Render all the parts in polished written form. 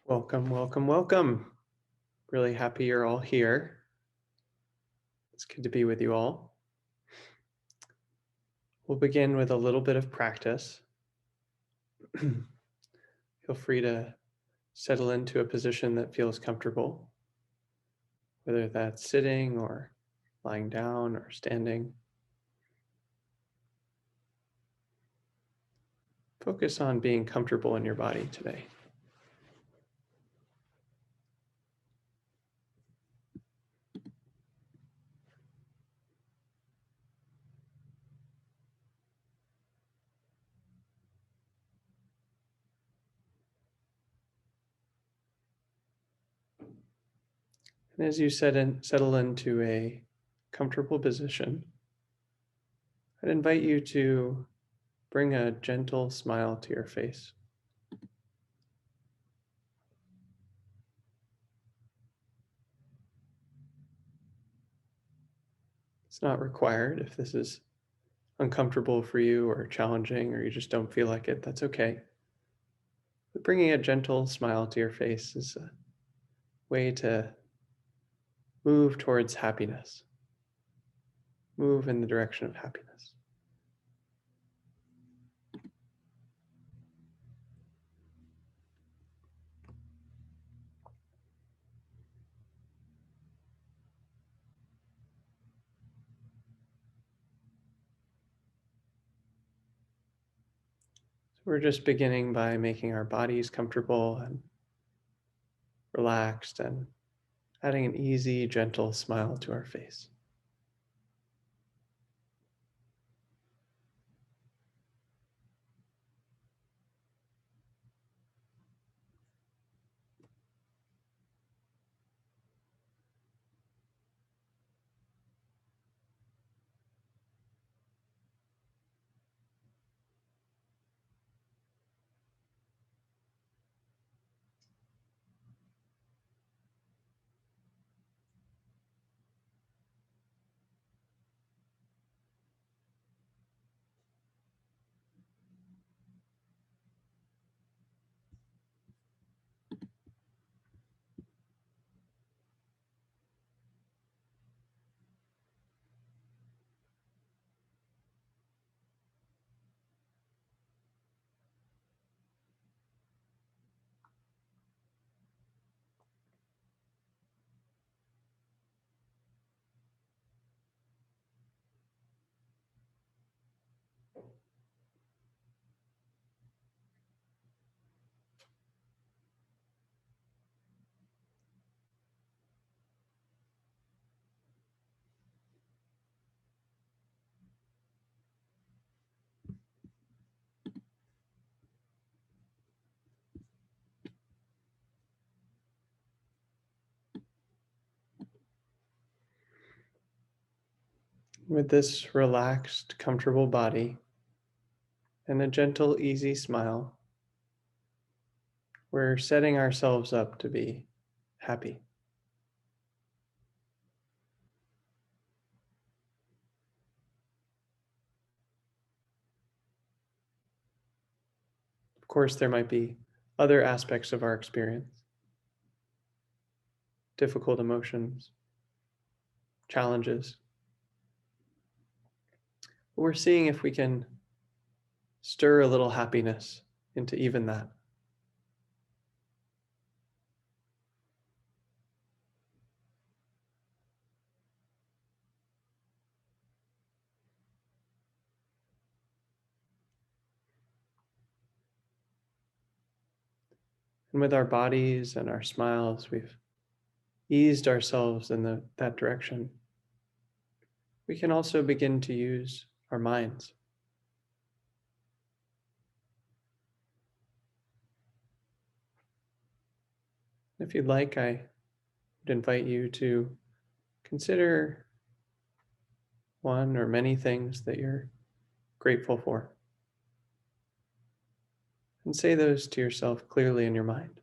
Welcome, welcome, welcome. Really happy you're all here. It's good to be with you all. We'll begin with a little bit of practice. Feel free to settle into a position that feels comfortable, whether that's sitting or lying down or standing. Focus on being comfortable in your body today. And as you settle into a comfortable position, I'd invite you to bring a gentle smile to your face. It's not required. If this is uncomfortable for you or challenging or you just don't feel like it, that's okay. But bringing a gentle smile to your face is a way to move towards happiness, move in the direction of happiness. So we're just beginning by making our bodies comfortable and relaxed and adding an easy, gentle smile to our face. With this relaxed, comfortable body and a gentle, easy smile, we're setting ourselves up to be happy. Of course, there might be other aspects of our experience, difficult emotions, challenges. But we're seeing if we can stir a little happiness into even that. And with our bodies and our smiles, we've eased ourselves in that direction. We can also begin to use our minds. If you'd like, I would invite you to consider one or many things that you're grateful for. And say those to yourself clearly in your mind,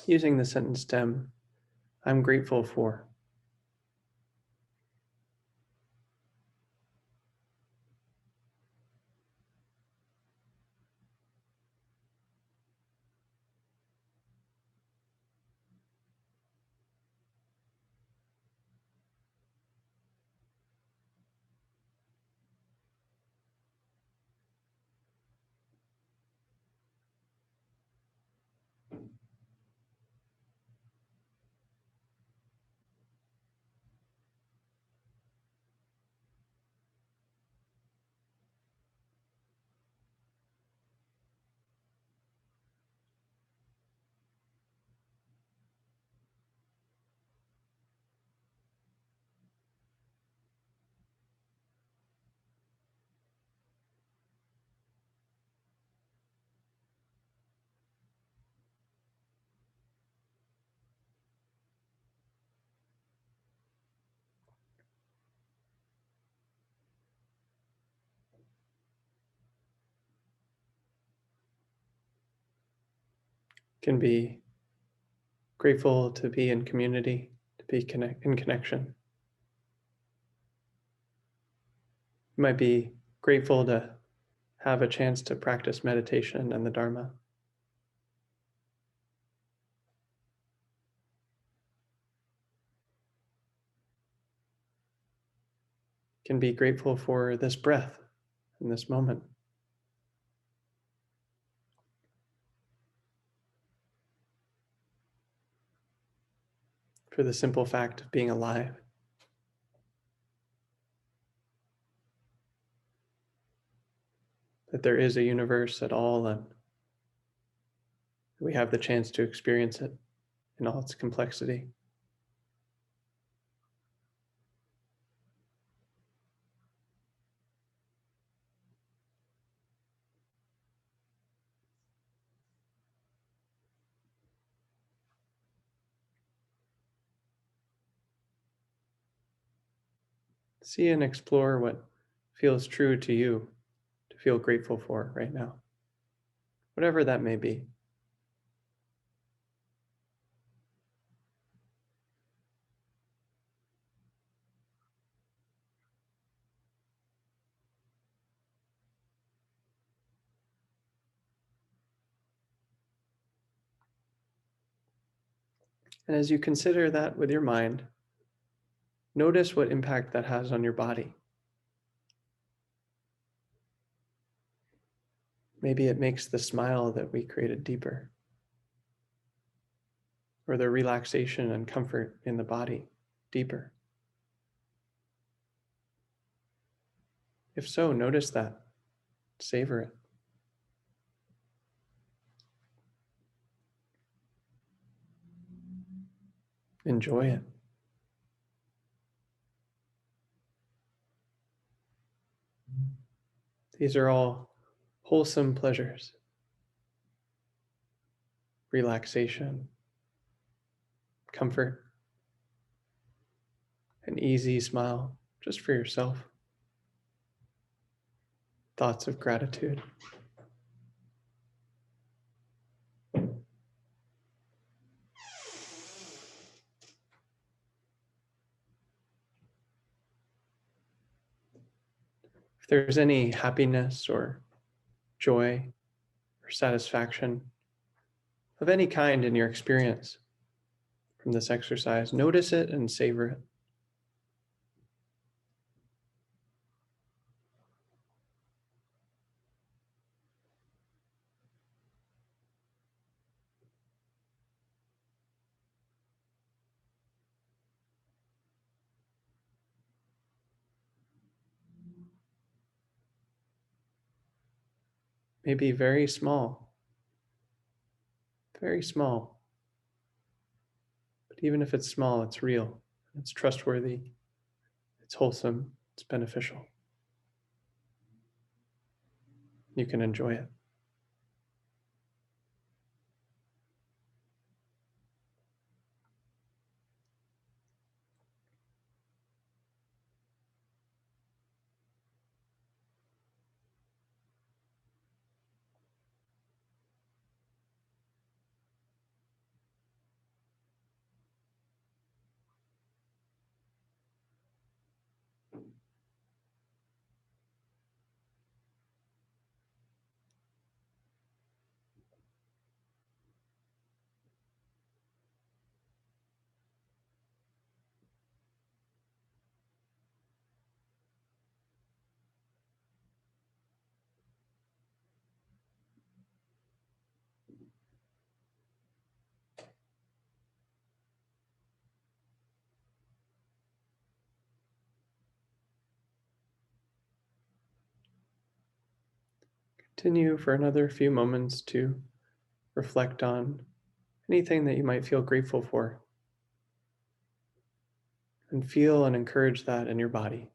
using the sentence stem, I'm grateful for. can be grateful to be in community, to be in connection. You might be grateful to have a chance to practice meditation and the Dharma. You can be grateful for this breath in this moment. For the simple fact of being alive. That there is a universe at all, and we have the chance to experience it in all its complexity. See and explore what feels true to you to feel grateful for right now, whatever that may be. And as you consider that with your mind, notice what impact that has on your body. Maybe it makes the smile that we created deeper, or the relaxation and comfort in the body deeper. If so, notice that, savor it. Enjoy it. These are all wholesome pleasures. Relaxation, comfort, an easy smile just for yourself, thoughts of gratitude. If there's any happiness or joy or satisfaction of any kind in your experience from this exercise, notice it and savor it. Maybe very small, but even if it's small, it's real, it's trustworthy, it's wholesome, it's beneficial. You can enjoy it. Continue for another few moments to reflect on anything that you might feel grateful for, and feel and encourage that in your body.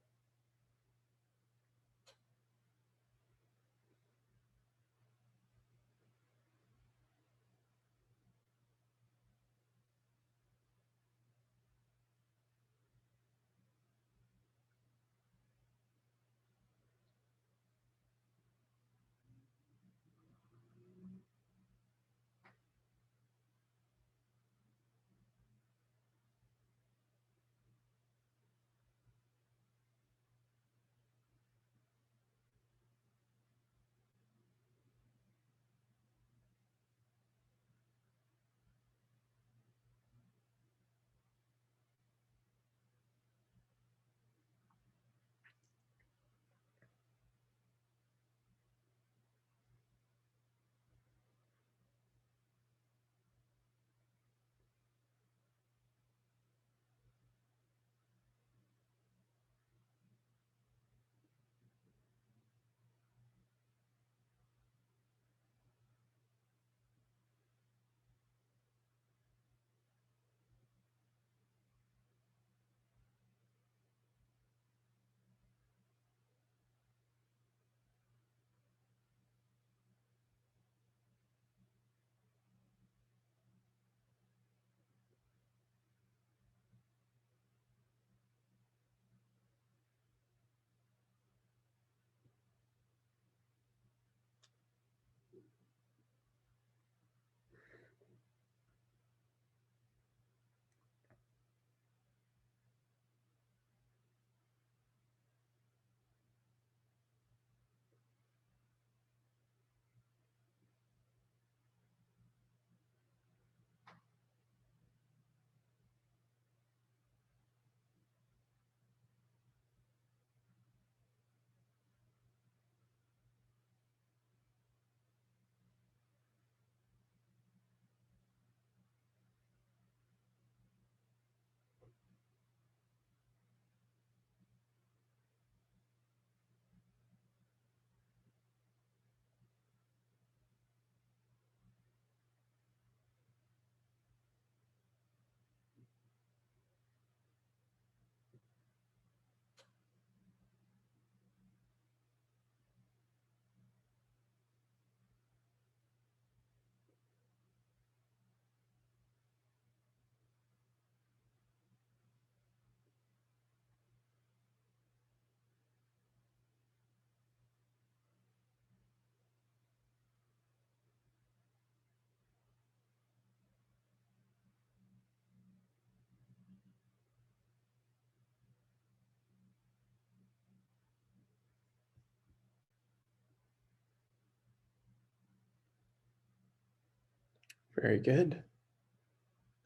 Very good.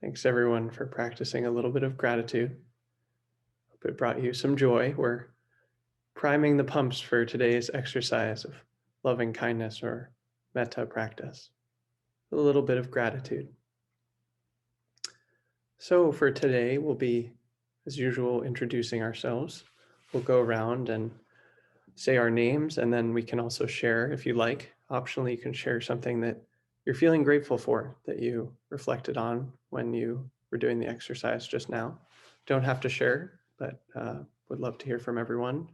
Thanks everyone for practicing a little bit of gratitude. Hope it brought you some joy. We're priming the pumps for today's exercise of loving kindness or metta practice. A little bit of gratitude. So for today, we'll be, as usual, introducing ourselves. We'll go around and say our names, and then we can also share, if you like. Optionally, you can share something that you're feeling grateful for, that you reflected on when you were doing the exercise just now. Don't have to share, but would love to hear from everyone.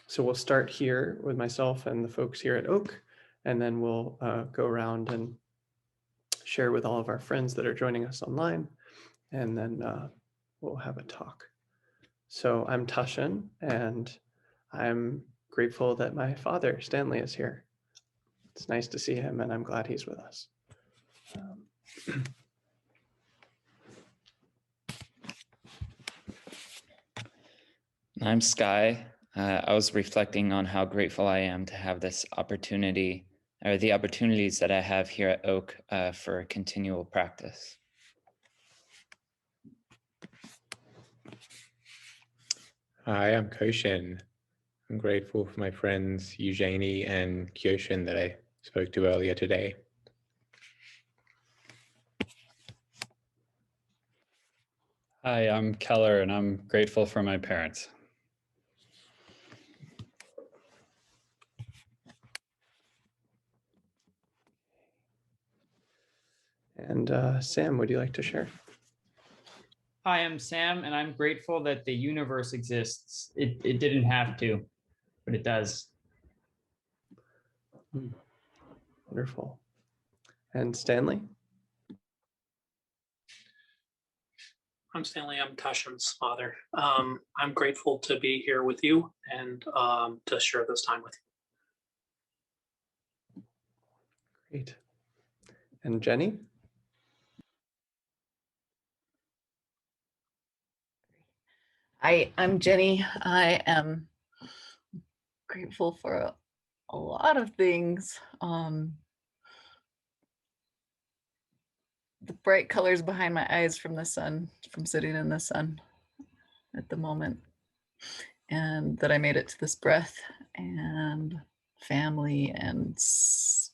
So we'll start here with myself and the folks here at Oak, and then we'll go around and share with all of our friends that are joining us online, and then we'll have a talk. So I'm Tushin, and I'm grateful that my father, Stanley, is here. It's nice to see him, and I'm glad he's with us. I'm Sky. I was reflecting on how grateful I am to have this opportunity, or the opportunities that I have here at Oak for continual practice. Hi, I'm Koshin. I'm grateful for my friends Eugenie and Kyoshin that I spoke to earlier today. Hi, I'm Keller, and I'm grateful for my parents. And Sam, would you like to share? Hi, I'm Sam, and I'm grateful that the universe exists. It didn't have to, but it does. Wonderful. And Stanley? I'm Stanley. I'm Tashin's father. I'm grateful to be here with you and to share this time with you. Great. And Jenny? Hi, I'm Jenny. I am grateful for a lot of things. The bright colors behind my eyes from the sun, from sitting in the sun at the moment, and that I made it to this breath, and family and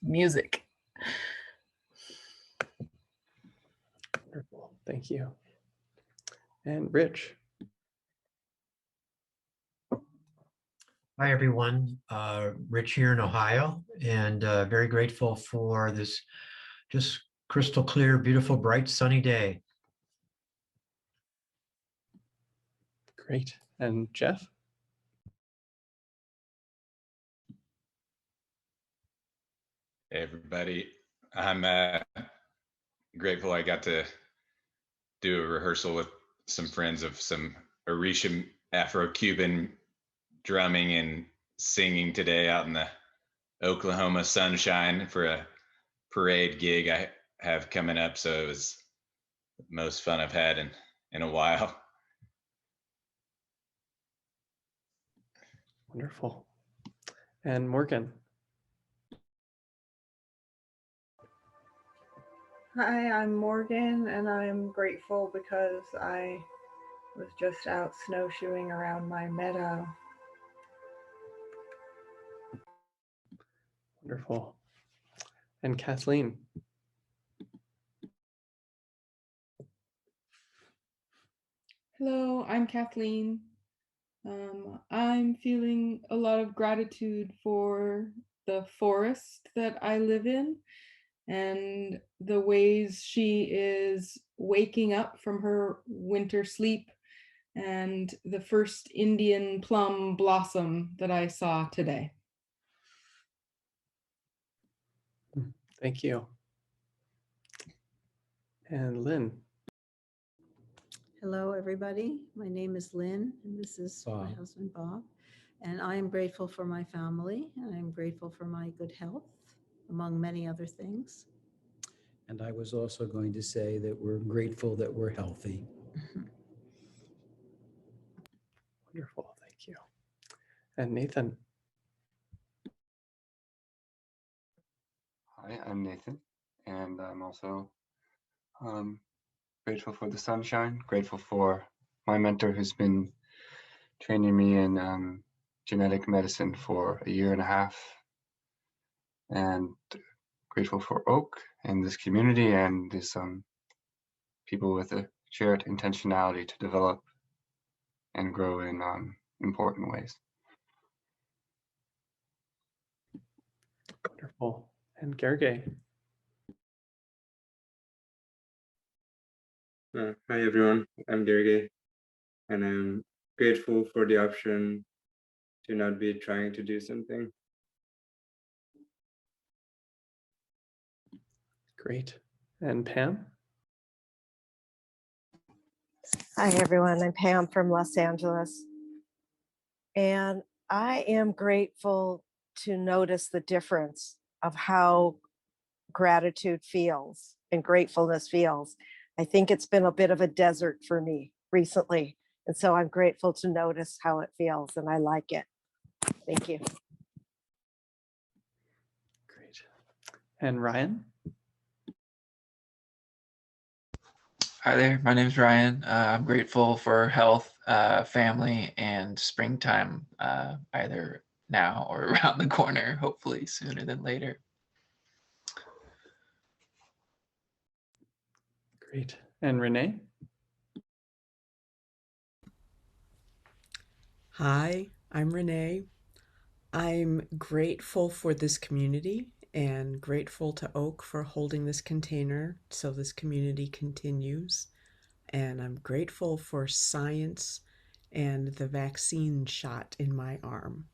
music. Wonderful. Thank you. And Rich? Hi, everyone. Rich here in Ohio, and very grateful for this just crystal clear, beautiful, bright, sunny day. Great. And Jeff? Hey, everybody. I'm grateful I got to do a rehearsal with some friends of some Orisha Afro-Cuban drumming and singing today out in the Oklahoma sunshine for a parade gig I have coming up. So it was the most fun I've had in a while. Wonderful. And Morgan? Hi, I'm Morgan, and I'm grateful because I was just out snowshoeing around my meadow. Wonderful. And Kathleen? Hello, I'm Kathleen. I'm feeling a lot of gratitude for the forest that I live in and the ways she is waking up from her winter sleep and the first Indian plum blossom that I saw today. Thank you. And Lynn? Hello, everybody. My name is Lynn, and this is my husband, Bob. And I am grateful for my family, and I'm grateful for my good health, among many other things. And I was also going to say that we're grateful that we're healthy. Wonderful. Thank you. And Nathan? Hi, I'm Nathan. And I'm also grateful for the sunshine, grateful for my mentor who's been training me in genetic medicine for 1.5 years, and grateful for Oak and this community and this people with a shared intentionality to develop and grow in important ways. Wonderful. And Gerge. Hi everyone, I'm Gerge, and I'm grateful for the option to not be trying to do something. Great. And Pam? Hi, everyone. I'm Pam from Los Angeles. And I am grateful to notice the difference of how gratitude feels and gratefulness feels. I think it's been a bit of a desert for me recently. And so I'm grateful to notice how it feels, and I like it. Thank you. Great. And Ryan? Hi there, my name's Ryan. I'm grateful for health, family, and springtime, either now or around the corner, hopefully sooner than later. Great. And Renee? Hi, I'm Renee. I'm grateful for this community and grateful to Oak for holding this container so this community continues. And I'm grateful for science and the vaccine shot in my arm.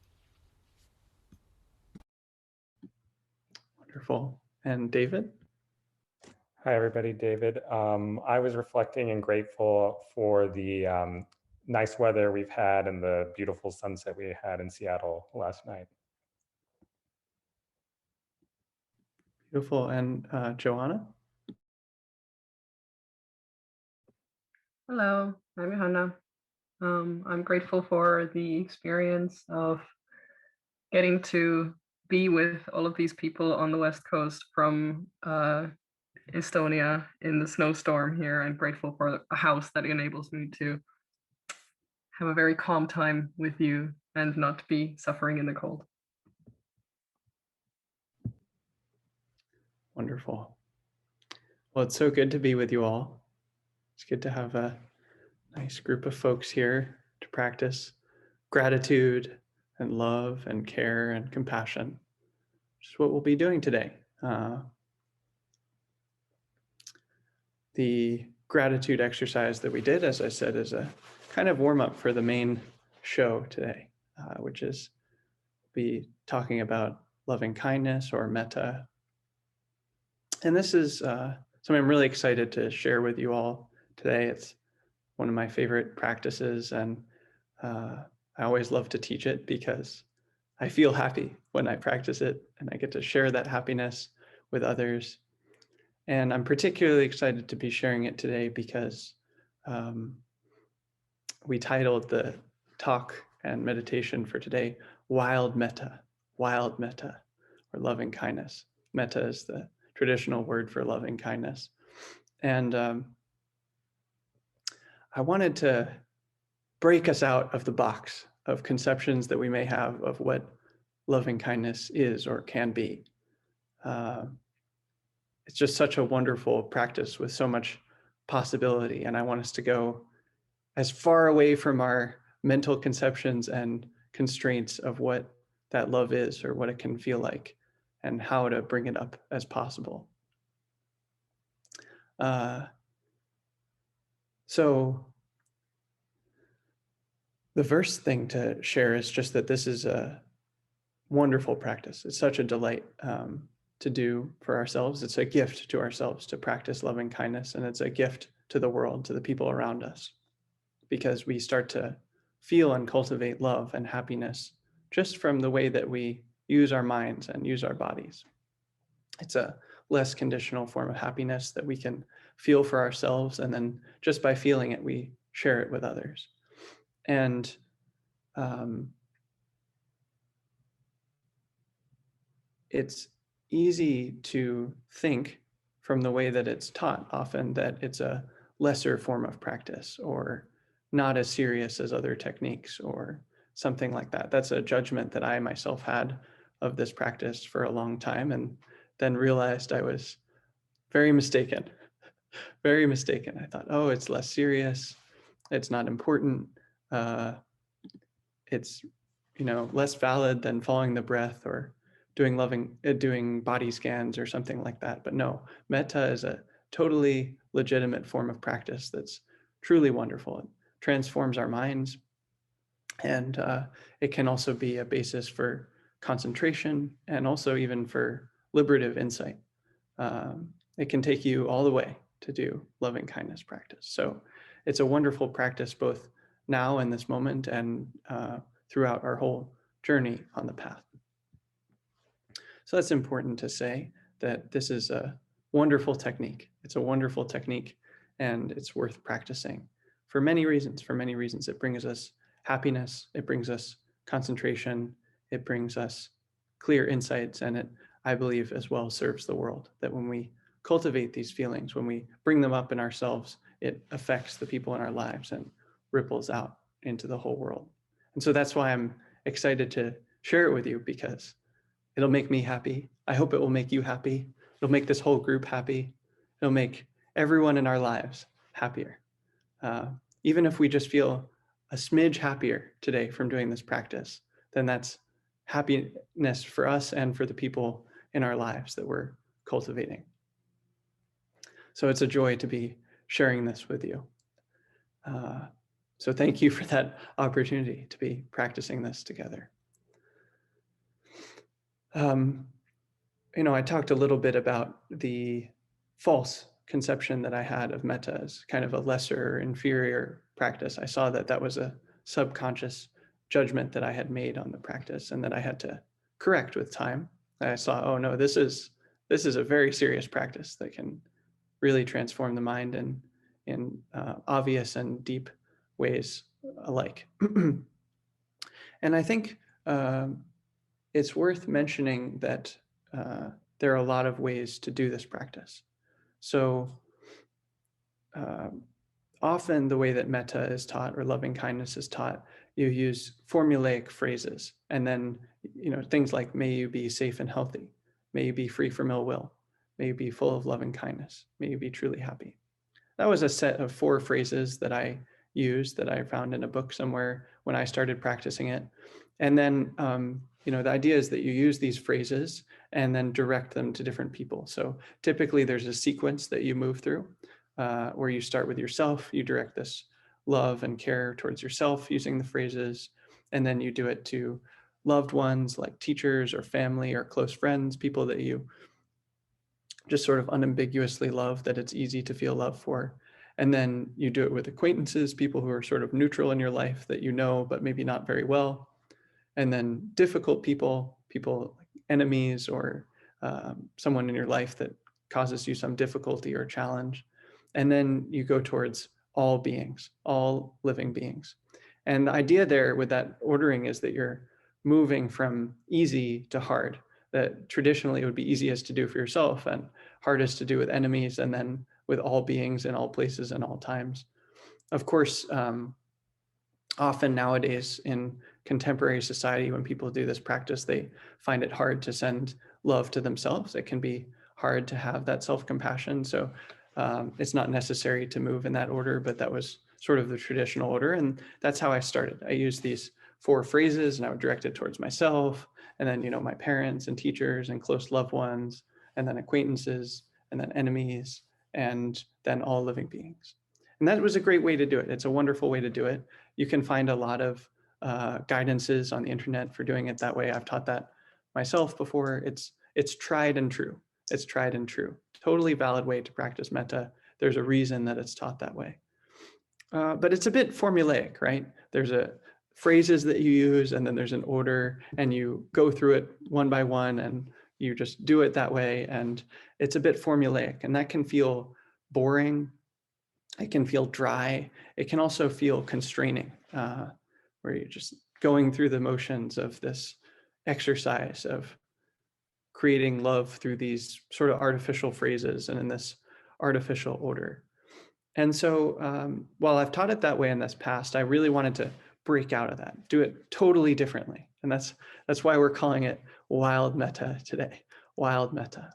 Wonderful. And David? Hi, everybody. David. I was reflecting and grateful for the nice weather we've had and the beautiful sunset we had in Seattle last night. Beautiful. And Joanna? Hello, I'm Johanna. I'm grateful for the experience of getting to be with all of these people on the West Coast from Estonia in the snowstorm here. I'm grateful for a house that enables me to have a very calm time with you and not be suffering in the cold. Wonderful. Well, it's so good to be with you all. It's good to have a nice group of folks here to practice gratitude and love and care and compassion, which is what we'll be doing today. The gratitude exercise that we did, as I said, is a kind of warm up for the main show today, which is be talking about loving kindness or Metta. And this is something I'm really excited to share with you all today. It's one of my favorite practices, and I always love to teach it because I feel happy when I practice it, and I get to share that happiness with others. And I'm particularly excited to be sharing it today because we titled the talk and meditation for today, Wild Metta, or loving kindness. Metta is the traditional word for loving kindness. And I wanted to break us out of the box of conceptions that we may have of what loving kindness is or can be. It's just such a wonderful practice with so much possibility. And I want us to go as far away from our mental conceptions and constraints of what that love is or what it can feel like and how to bring it up as possible. So the first thing to share is just that this is a wonderful practice. It's such a delight to do for ourselves. It's a gift to ourselves to practice loving kindness, and it's a gift to the world, to the people around us, because we start to feel and cultivate love and happiness just from the way that we use our minds and use our bodies. It's a less conditional form of happiness that we can feel for ourselves, and then just by feeling it, we share it with others. And it's easy to think from the way that it's taught often that it's a lesser form of practice or not as serious as other techniques or something like that. That's a judgment that I myself had of this practice for a long time, and then realized I was very mistaken. Very mistaken. I thought, oh, it's less serious. It's not important. It's, less valid than following the breath or doing body scans or something like that. But no, metta is a totally legitimate form of practice that's truly wonderful. It transforms our minds, and it can also be a basis for concentration and also even for liberative insight. It can take you all the way to do loving kindness practice. So it's a wonderful practice both now in this moment and throughout our whole journey on the path. So that's important to say, that this is a wonderful technique. It's a wonderful technique, and it's worth practicing for many reasons. For many reasons, it brings us happiness, it brings us concentration, it brings us clear insights, and it, I believe, as well serves the world. That when we cultivate these feelings, when we bring them up in ourselves, it affects the people in our lives and ripples out into the whole world. And so that's why I'm excited to share it with you, because it'll make me happy. I hope it will make you happy. It'll make this whole group happy. It'll make everyone in our lives happier. Even if we just feel a smidge happier today from doing this practice, then that's happiness for us and for the people in our lives that we're cultivating. So it's a joy to be sharing this with you. So thank you for that opportunity to be practicing this together. I talked a little bit about the false conception that I had of metta as kind of a lesser, inferior practice. I saw that that was a subconscious judgment that I had made on the practice and that I had to correct with time. And I saw, oh no, this is a very serious practice that can really transform the mind in obvious and deep ways alike. And I think it's worth mentioning that there are a lot of ways to do this practice. So often the way that metta is taught or loving kindness is taught, you use formulaic phrases, and then things like, may you be safe and healthy, may you be free from ill will, may you be full of loving kindness, may you be truly happy. That was a set of 4 phrases that I used, that I found in a book somewhere when I started practicing it. And then the idea is that you use these phrases and then direct them to different people. So typically there's a sequence that you move through where you start with yourself, you direct this love and care towards yourself using the phrases, and then you do it to loved ones like teachers or family or close friends, people that you just sort of unambiguously love, that it's easy to feel love for. And then you do it with acquaintances, people who are sort of neutral in your life that you know, but maybe not very well. And then difficult people like enemies or someone in your life that causes you some difficulty or challenge. And then you go towards all beings, all living beings. And the idea there with that ordering is that you're moving from easy to hard, that traditionally it would be easiest to do for yourself and hardest to do with enemies, and then with all beings in all places and all times. Of course, often nowadays in contemporary society, when people do this practice, they find it hard to send love to themselves. It can be hard to have that self-compassion. So it's not necessary to move in that order, but that was sort of the traditional order. And that's how I started. I used these 4 phrases and I would direct it towards myself, and then, my parents and teachers and close loved ones, and then acquaintances, and then enemies, and then all living beings. And that was a great way to do it. It's a wonderful way to do it. You can find a lot of guidances on the internet for doing it that way. I've taught that myself before. It's tried and true. It's tried and true. Totally valid way to practice metta. There's a reason that it's taught that way. But it's a bit formulaic, right? There's phrases that you use, and then there's an order, and you go through it one by one, and you just do it that way. And it's a bit formulaic, and that can feel boring. It can feel dry. It can also feel constraining, where you're just going through the motions of this exercise of creating love through these sort of artificial phrases and in this artificial order. And so while I've taught it that way in this past, I really wanted to break out of that, do it totally differently. And that's why we're calling it Wild Metta today, Wild Metta.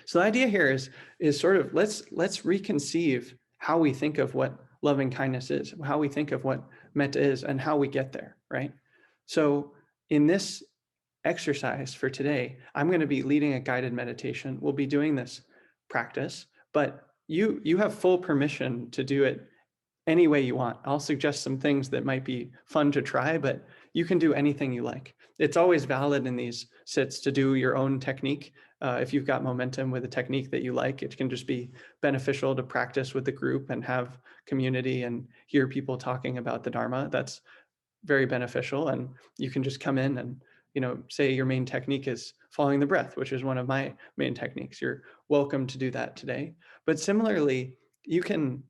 So the idea here is sort of let's reconceive how we think of what loving kindness is, how we think of what Metta is, and how we get there, right? So in this exercise for today, I'm going to be leading a guided meditation. We'll be doing this practice, but you have full permission to do it any way you want. I'll suggest some things that might be fun to try, but you can do anything you like. It's always valid in these sits to do your own technique. If you've got momentum with a technique that you like, it can just be beneficial to practice with the group and have community and hear people talking about the Dharma. That's very beneficial. And you can just come in and, say your main technique is following the breath, which is one of my main techniques. You're welcome to do that today. But similarly, you can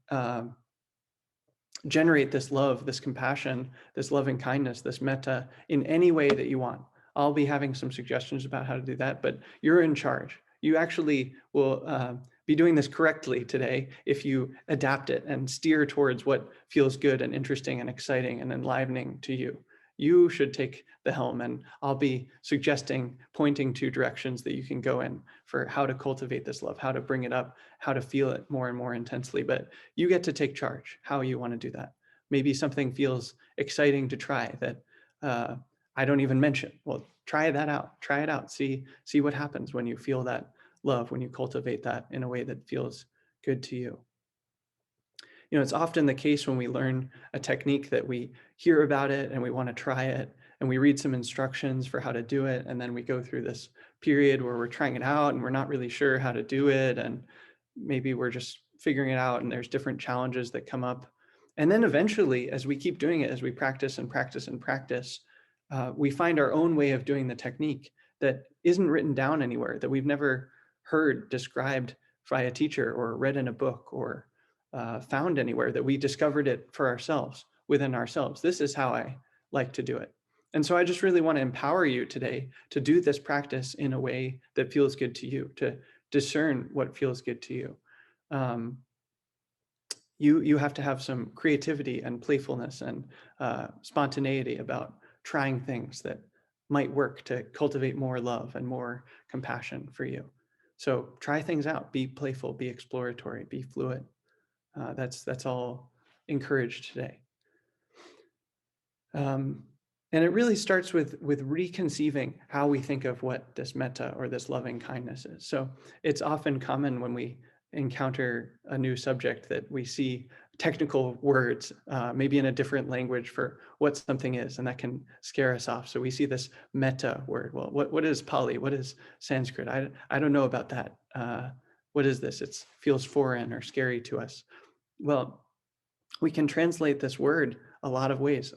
generate this love, this compassion, this loving kindness, this metta in any way that you want. I'll be having some suggestions about how to do that, but you're in charge. You actually will be doing this correctly today if you adapt it and steer towards what feels good and interesting and exciting and enlivening to you. You should take the helm, and I'll be suggesting, pointing to directions that you can go in for how to cultivate this love, how to bring it up, how to feel it more and more intensely. But you get to take charge how you want to do that. Maybe something feels exciting to try that I don't even mention. Well, try that out. Try it out. See what happens when you feel that love, when you cultivate that in a way that feels good to you. It's often the case when we learn a technique that we hear about it and we want to try it and we read some instructions for how to do it. And then we go through this period where we're trying it out and we're not really sure how to do it. And maybe we're just figuring it out and there's different challenges that come up. And then eventually, as we keep doing it, as we practice and practice and practice, we find our own way of doing the technique that isn't written down anywhere, that we've never heard described by a teacher or read in a book or found anywhere, that we discovered it for ourselves, within ourselves. This is how I like to do it. And so I just really want to empower you today to do this practice in a way that feels good to you, to discern what feels good to you. You have to have some creativity and playfulness and spontaneity about trying things that might work to cultivate more love and more compassion for you. So try things out, be playful, be exploratory, be fluid. That's all encouraged today. And it really starts with reconceiving how we think of what this metta or this loving kindness is. So it's often common when we encounter a new subject that we see technical words, maybe in a different language for what something is, and that can scare us off. So we see this metta word. Well, what is Pali? What is Sanskrit? I don't know about that. What is this? It feels foreign or scary to us. Well, we can translate this word a lot of ways.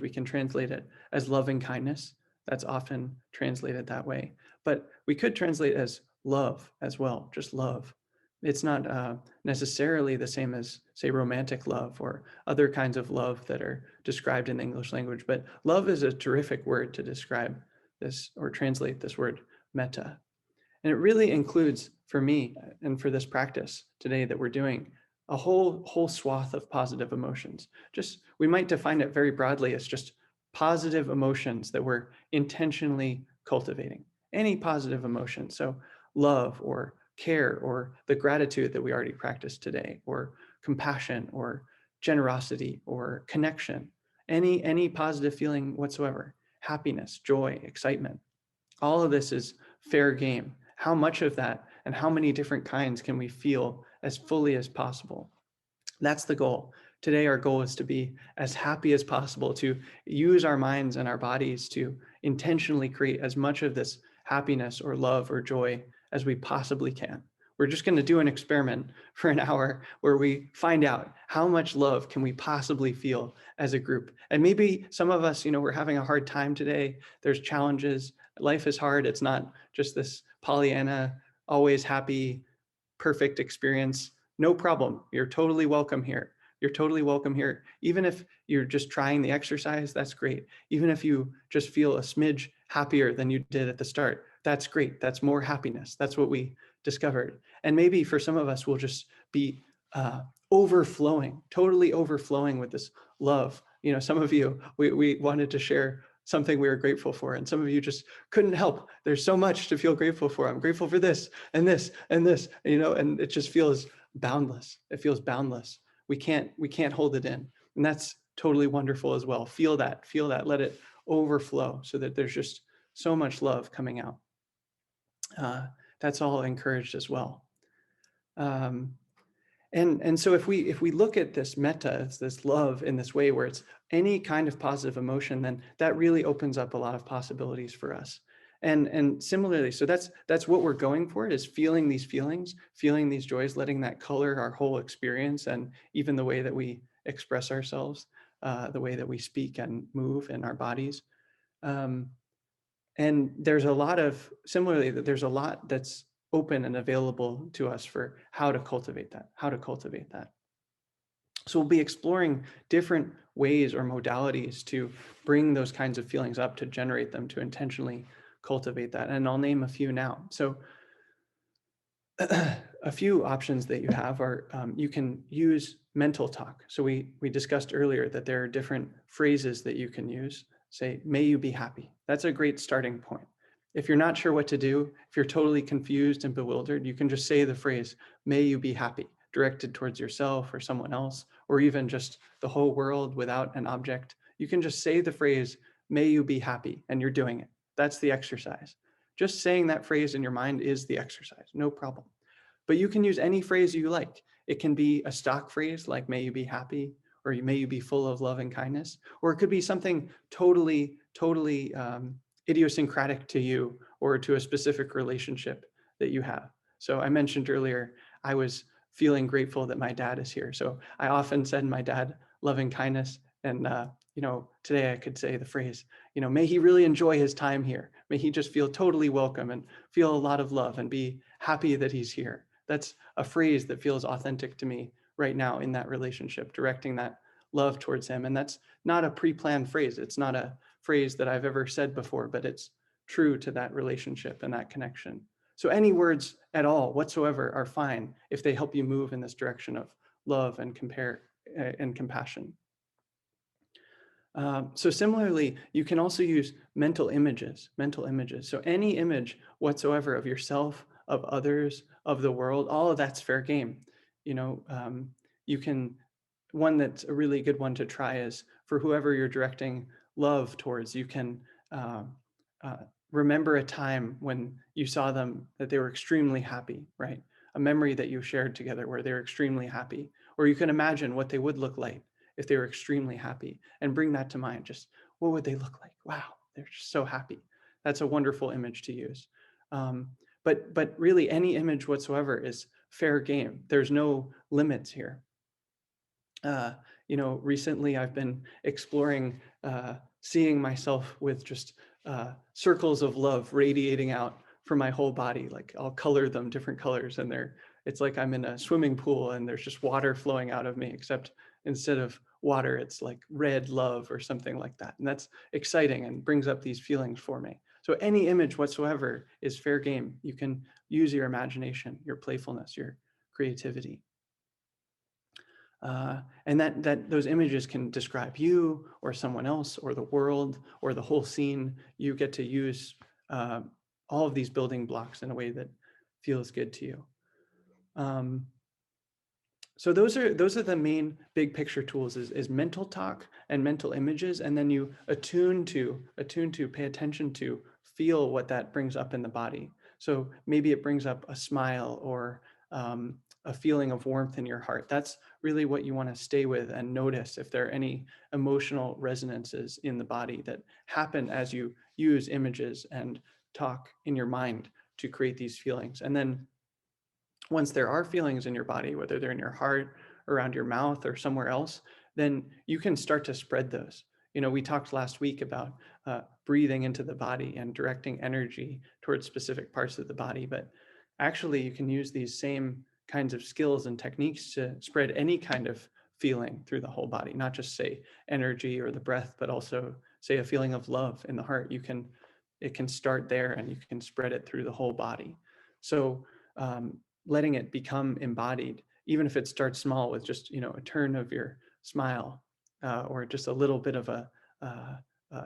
We can translate it as loving kindness. That's often translated that way. But we could translate as love as well, just love. It's not necessarily the same as, say, romantic love or other kinds of love that are described in the English language. But love is a terrific word to describe this or translate this word metta. And it really includes, for me and for this practice today that we're doing, a whole swath of positive emotions. Just, we might define it very broadly as just positive emotions that we're intentionally cultivating. Any positive emotion. So love or care or the gratitude that we already practiced today, or compassion or generosity or connection, any positive feeling whatsoever, happiness, joy, excitement. All of this is fair game. How much of that and how many different kinds can we feel as fully as possible? That's the goal. Today, our goal is to be as happy as possible, to use our minds and our bodies to intentionally create as much of this happiness or love or joy as we possibly can. We're just going to do an experiment for an hour where we find out how much love can we possibly feel as a group. And maybe some of us, we're having a hard time today. There's challenges. Life is hard. It's not just this Pollyanna, always happy, perfect experience. No problem. You're totally welcome here. You're totally welcome here. Even if you're just trying the exercise, that's great. Even if you just feel a smidge happier than you did at the start. That's great. That's more happiness. That's what we discovered. And maybe for some of us, we'll just be overflowing, totally overflowing with this love. You know, some of you, we wanted to share something we were grateful for, and some of you just couldn't help. There's so much to feel grateful for. I'm grateful for this and this and this, you know, and it just feels boundless. It feels boundless. We can't hold it in. And that's totally wonderful as well. Feel that, let it overflow so that there's just so much love coming out. That's all encouraged as well. And so if we look at this metta, it's this love in this way where it's any kind of positive emotion, then that really opens up a lot of possibilities for us. And similarly, so that's what we're going for, is feeling these feelings, feeling these joys, letting that color our whole experience and even the way that we express ourselves, the way that we speak and move in our bodies. And there's a lot of, similarly, that there's a lot that's open and available to us for how to cultivate that, So we'll be exploring different ways or modalities to bring those kinds of feelings up, to generate them, to intentionally cultivate that. And I'll name a few now. So a few options that you have are, you can use mental talk. So we discussed earlier that there are different phrases that you can use. Say, may you be happy. That's a great starting point. If you're not sure what to do, if you're totally confused and bewildered, you can just say the phrase, may you be happy, directed towards yourself or someone else, or even just the whole world without an object. You can just say the phrase, may you be happy, and you're doing it. That's the exercise. Just saying that phrase in your mind is the exercise, no problem. But you can use any phrase you like. It can be a stock phrase like, may you be happy, or may you be full of love and kindness, or it could be something totally idiosyncratic to you or to a specific relationship that you have. So I mentioned earlier, I was feeling grateful that my dad is here. So I often send my dad loving kindness. And, you know, today I could say the phrase, you know, may he really enjoy his time here. May he just feel totally welcome and feel a lot of love and be happy that he's here. That's a phrase that feels authentic to me right now in that relationship, directing that love towards him. And that's not a pre-planned phrase. It's not a phrase that I've ever said before, but it's true to that relationship and that connection. So any words at all whatsoever are fine if they help you move in this direction of love and compassion. So similarly, you can also use mental images. So any image whatsoever of yourself, of others, of the world, all of that's fair game. You know, you can, one that's a really good one to try is for whoever you're directing love towards, you can remember a time when you saw them, that they were extremely happy, right? A memory that you shared together where they were extremely happy. Or you can imagine what they would look like if they were extremely happy, and bring that to mind. Just what would they look like? Wow, they're just so happy. That's a wonderful image to use. But really any image whatsoever is fair game. There's no limits here. You know, recently I've been exploring seeing myself with just circles of love radiating out from my whole body. Like I'll color them different colors, and it's like I'm in a swimming pool and there's just water flowing out of me, except instead of water, it's like red love or something like that. And that's exciting and brings up these feelings for me. So any image whatsoever is fair game. You can use your imagination, your playfulness, your creativity. And that those images can describe you or someone else or the world or the whole scene. You get to use all of these building blocks in a way that feels good to you. So those are the main big picture tools is mental talk and mental images, and then you attune to, pay attention to, feel what that brings up in the body. So maybe it brings up a smile or a feeling of warmth in your heart. That's really what you want to stay with and notice if there are any emotional resonances in the body that happen as you use images and talk in your mind to create these feelings. And then once there are feelings in your body, whether they're in your heart, around your mouth, or somewhere else, then you can start to spread those. You know, we talked last week about breathing into the body and directing energy towards specific parts of the body, but actually you can use these same kinds of skills and techniques to spread any kind of feeling through the whole body, not just say energy or the breath, but also say a feeling of love in the heart. You can it can start there and you can spread it through the whole body. So letting it become embodied, even if it starts small with just, a turn of your smile or just a little bit of a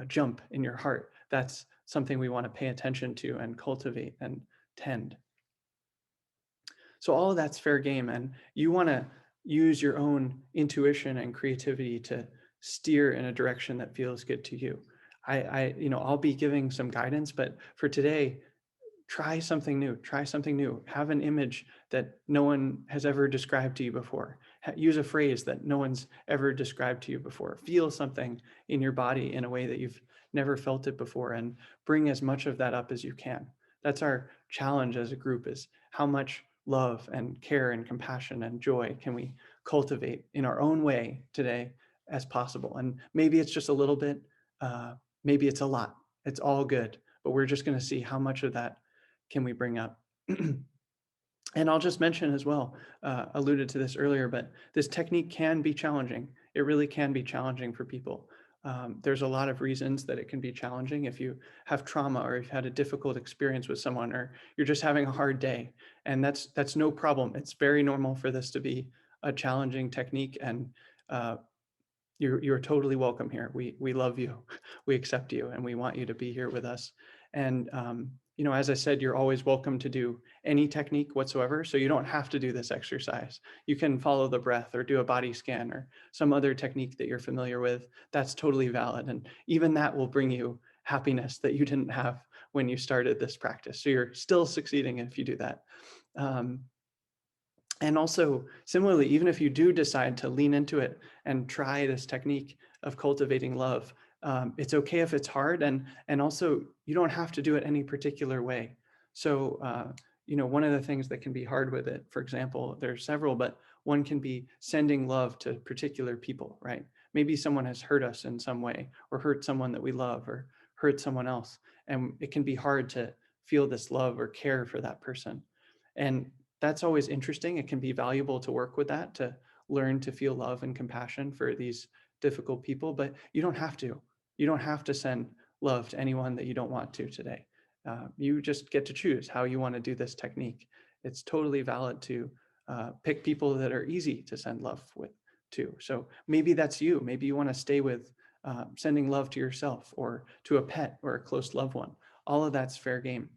jump in your heart, that's something we want to pay attention to and cultivate and tend. So all of that's fair game, and you want to use your own intuition and creativity to steer in a direction that feels good to you. I'll be giving some guidance, but for today, try something new, have an image that no one has ever described to you before. Use a phrase that no one's ever described to you before. Feel something in your body in a way that you've never felt it before, and bring as much of that up as you can. That's our challenge as a group, is how much love and care and compassion and joy can we cultivate in our own way today as possible. And maybe it's just a little bit, maybe it's a lot, it's all good, but we're just going to see how much of that can we bring up. And I'll just mention as well, alluded to this earlier, but this technique can be challenging. It really can be challenging for people. There's a lot of reasons that it can be challenging. If you have trauma, or you've had a difficult experience with someone, or you're just having a hard day, and that's no problem. It's very normal for this to be a challenging technique, and you're totally welcome here. We love you, we accept you, and we want you to be here with us. And as I said, you're always welcome to do any technique whatsoever. So you don't have to do this exercise. You can follow the breath or do a body scan or some other technique that you're familiar with. That's totally valid. And even that will bring you happiness that you didn't have when you started this practice. So you're still succeeding if you do that. And also, similarly, even if you do decide to lean into it and try this technique of cultivating love, it's okay if it's hard, and also you don't have to do it any particular way. So, one of the things that can be hard with it, for example, there's several, but one can be sending love to particular people, right? Maybe someone has hurt us in some way, or hurt someone that we love, or hurt someone else. And it can be hard to feel this love or care for that person. And that's always interesting. It can be valuable to work with that, to learn to feel love and compassion for these difficult people, but you don't have to. You don't have to send love to anyone that you don't want to today. You just get to choose how you want to do this technique. It's totally valid to pick people that are easy to send love with too. So maybe that's you. Maybe you want to stay with sending love to yourself, or to a pet or a close loved one. All of that's fair game.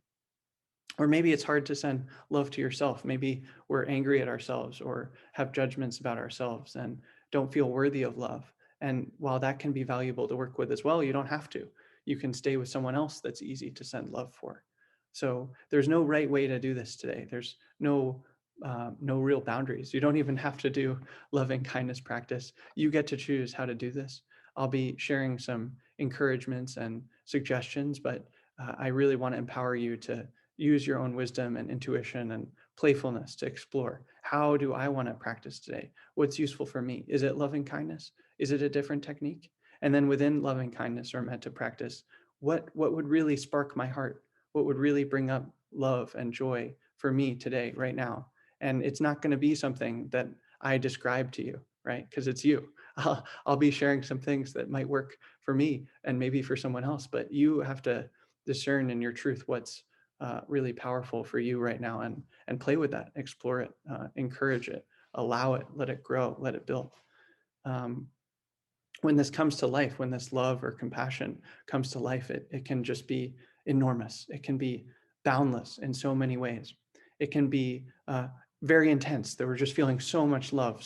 Or maybe it's hard to send love to yourself. Maybe we're angry at ourselves, or have judgments about ourselves, and don't feel worthy of love. And while that can be valuable to work with as well, you don't have to. You can stay with someone else that's easy to send love for. So there's no right way to do this today. There's no real boundaries. You don't even have to do loving kindness practice. You get to choose how to do this. I'll be sharing some encouragements and suggestions, but I really want to empower you to use your own wisdom and intuition and playfulness to explore. How do I want to practice today? What's useful for me? Is it loving kindness? Is it a different technique? And then within loving kindness or Metta practice, what would really spark my heart? What would really bring up love and joy for me today, right now? And it's not going to be something that I describe to you, right? Because it's you. I'll be sharing some things that might work for me and maybe for someone else, but you have to discern in your truth what's really powerful for you right now, and play with that, explore it, encourage it, allow it, let it grow, let it build. When this comes to life, when this love or compassion comes to life, it can just be enormous. It can be boundless in so many ways. It can be very intense, that we're just feeling so much love.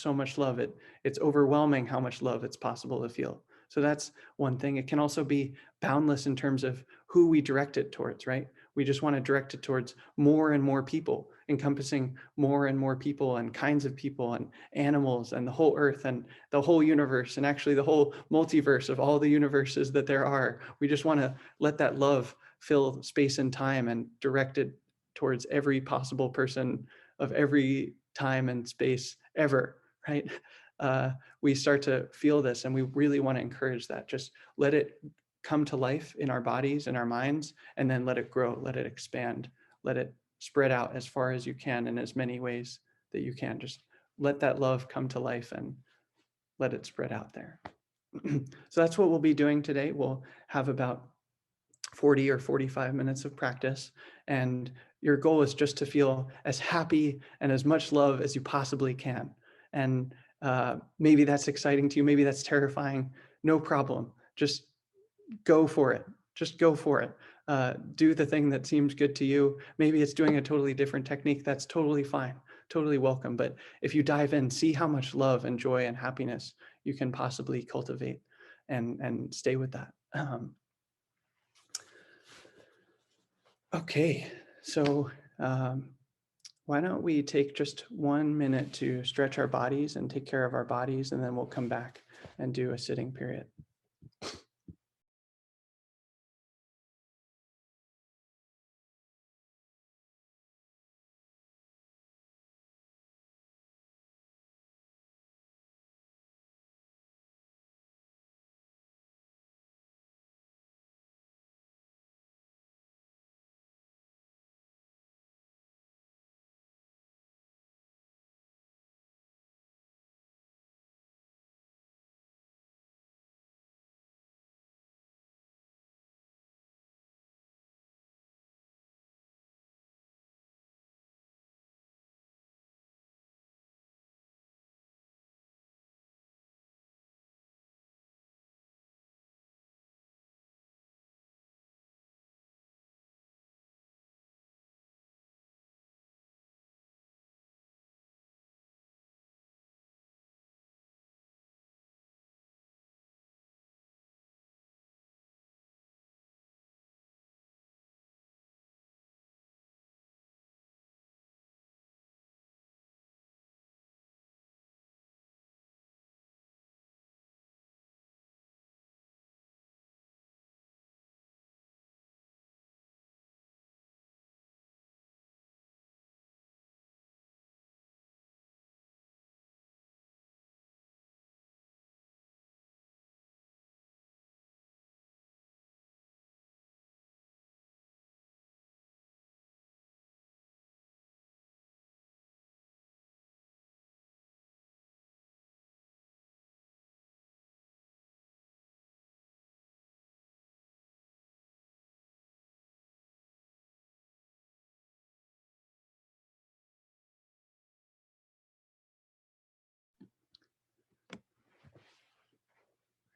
It's overwhelming how much love it's possible to feel. So that's one thing. It can also be boundless in terms of who we direct it towards, right? We just want to direct it towards more and more people, encompassing more and more people and kinds of people and animals and the whole earth and the whole universe, and actually the whole multiverse of all the universes that there are. We just want to let that love fill space and time and direct it towards every possible person of every time and space ever, right? We start to feel this, and we really want to encourage that. Just let it come to life in our bodies and our minds, and then let it grow, let it expand, let it spread out as far as you can in as many ways that you can. Just let that love come to life and let it spread out there. So that's what we'll be doing today. We'll have about 40 or 45 minutes of practice, and your goal is just to feel as happy and as much love as you possibly can. And maybe that's exciting to you, maybe that's terrifying, no problem. Just go for it. Just go for it. Do the thing that seems good to you. Maybe it's doing a totally different technique. That's totally fine, totally welcome. But if you dive in, see how much love and joy and happiness you can possibly cultivate, and stay with that. Okay, so why don't we take just 1 minute to stretch our bodies and take care of our bodies, and then we'll come back and do a sitting period.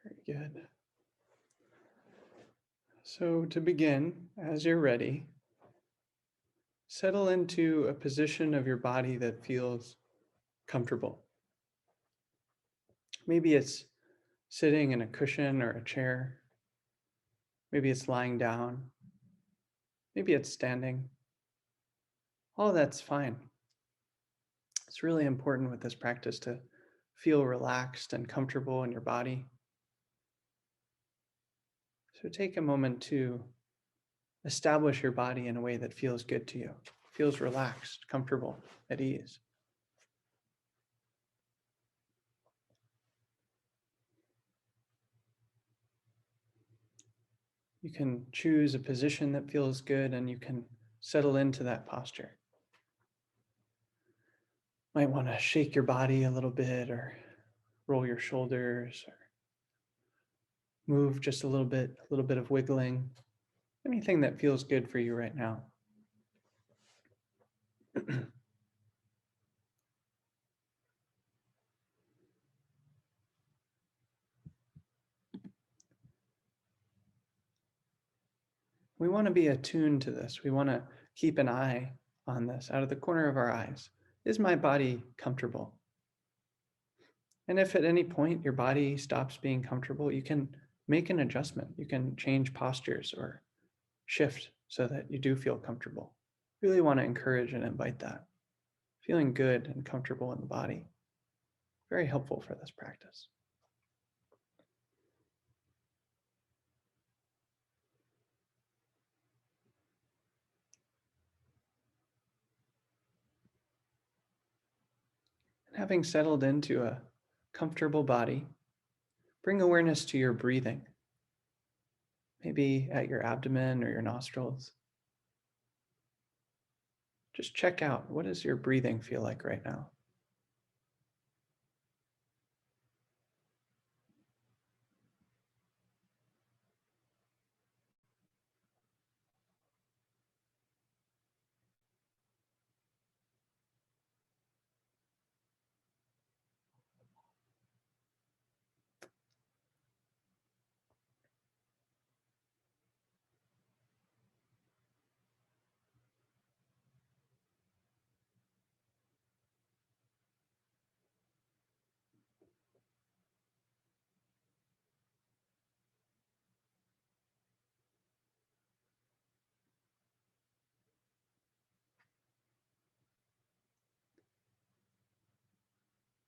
Very good. So to begin, as you're ready, settle into a position of your body that feels comfortable. Maybe it's sitting in a cushion or a chair. Maybe it's lying down. Maybe it's standing. All of that's fine. It's really important with this practice to feel relaxed and comfortable in your body. So take a moment to establish your body in a way that feels good to you, feels relaxed, comfortable, at ease. You can choose a position that feels good, and you can settle into that posture. Might want to shake your body a little bit, or roll your shoulders, or move just a little bit of wiggling, anything that feels good for you right now. We want to be attuned to this. We want to keep an eye on this out of the corner of our eyes. Is my body comfortable? And if at any point your body stops being comfortable, you can make an adjustment. You can change postures or shift so that you do feel comfortable. Really want to encourage and invite that. Feeling good and comfortable in the body. Very helpful for this practice. Having settled into a comfortable body, bring awareness to your breathing. Maybe at your abdomen or your nostrils. Just check out, what does your breathing feel like right now?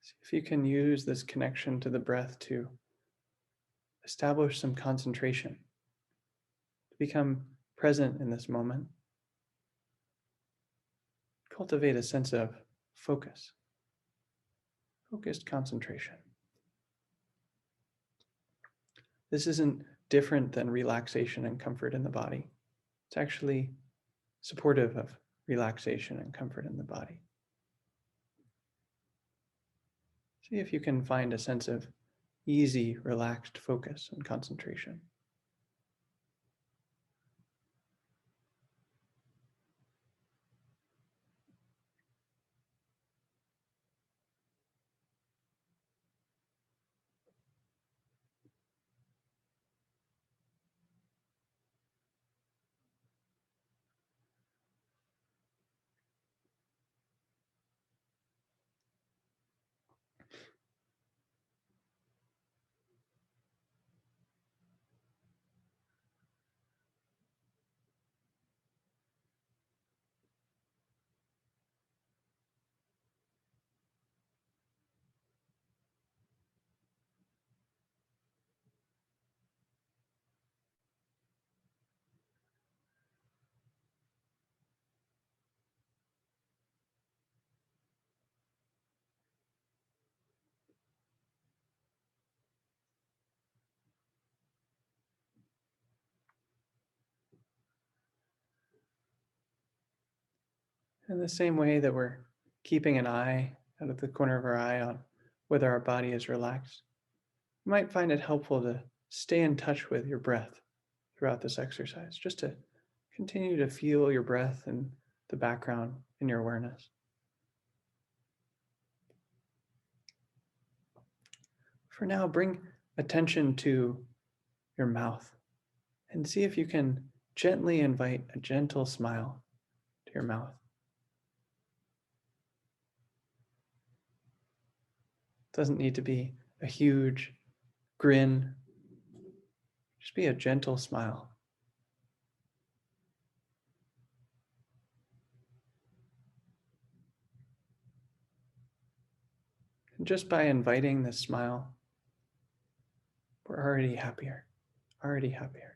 See if you can use this connection to the breath to establish some concentration, to become present in this moment. Cultivate a sense of focus, focused concentration. This isn't different than relaxation and comfort in the body. It's actually supportive of relaxation and comfort in the body. See if you can find a sense of easy, relaxed focus and concentration. In the same way that we're keeping an eye out of the corner of our eye on whether our body is relaxed, you might find it helpful to stay in touch with your breath throughout this exercise, just to continue to feel your breath in the background in your awareness. For now, bring attention to your mouth and see if you can gently invite a gentle smile to your mouth. It doesn't need to be a huge grin, just be a gentle smile. And just by inviting this smile, we're already happier, already happier.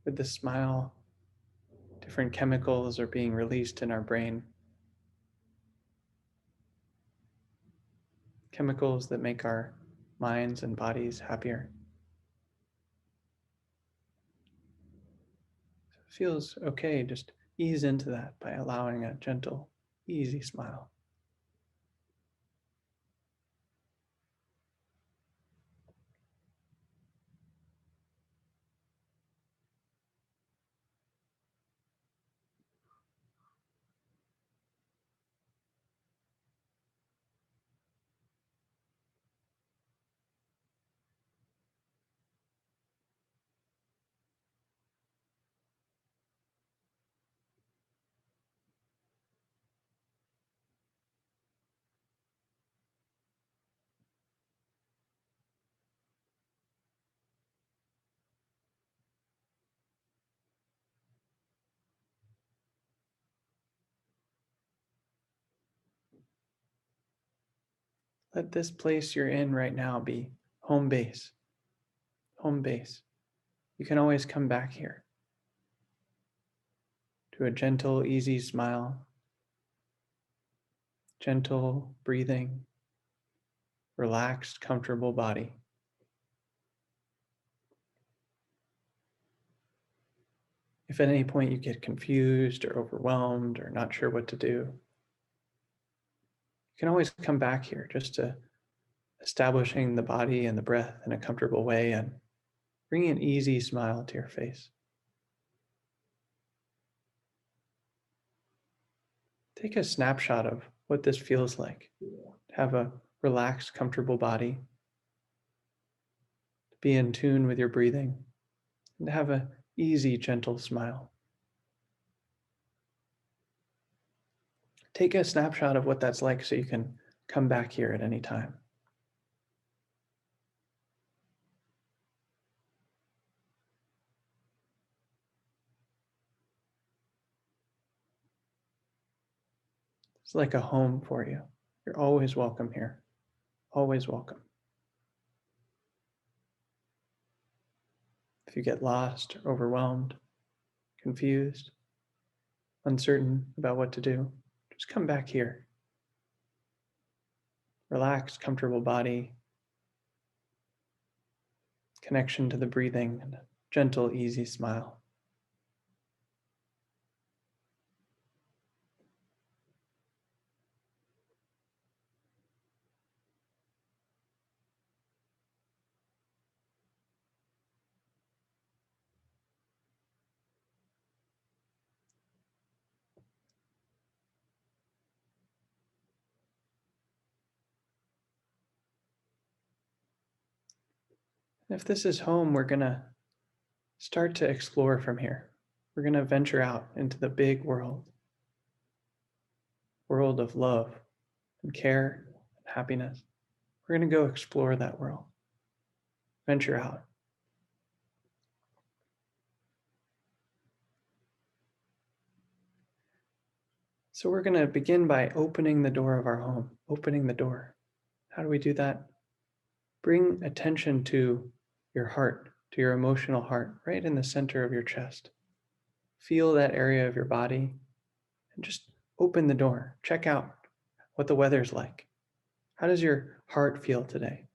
With the smile, different chemicals are being released in our brain. Chemicals that make our minds and bodies happier. So it feels okay, just ease into that by allowing a gentle, easy smile. Let this place you're in right now be home base. Home base. You can always come back here to a gentle, easy smile, gentle breathing, relaxed, comfortable body. If at any point you get confused or overwhelmed or not sure what to do, you can always come back here just to establishing the body and the breath in a comfortable way and bringing an easy smile to your face. Take a snapshot of what this feels like. Have a relaxed, comfortable body. Be in tune with your breathing and have an easy, gentle smile. Take a snapshot of what that's like so you can come back here at any time. It's like a home for you. You're always welcome here, always welcome. If you get lost, or overwhelmed, confused, uncertain about what to do, just come back here. Relaxed, comfortable body, connection to the breathing, and a gentle, easy smile. If this is home, we're going to start to explore from here. We're going to venture out into the big world of love and care and happiness. We're going to go explore that world, venture out. So we're going to begin by opening the door of our home, opening the door. How do we do that? Bring attention to your heart, to your emotional heart, right in the center of your chest. Feel that area of your body and just open the door. Check out what the weather's like. How does your heart feel today?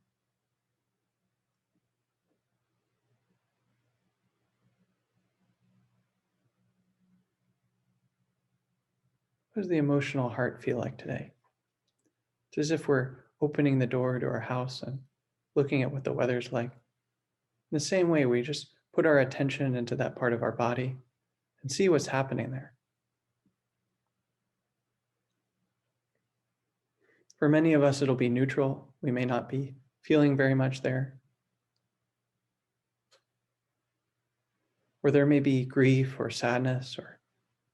What does the emotional heart feel like today? It's as if we're opening the door to our house and looking at what the weather's like. In the same way, we just put our attention into that part of our body and see what's happening there. For many of us, it'll be neutral. We may not be feeling very much there. Or there may be grief or sadness or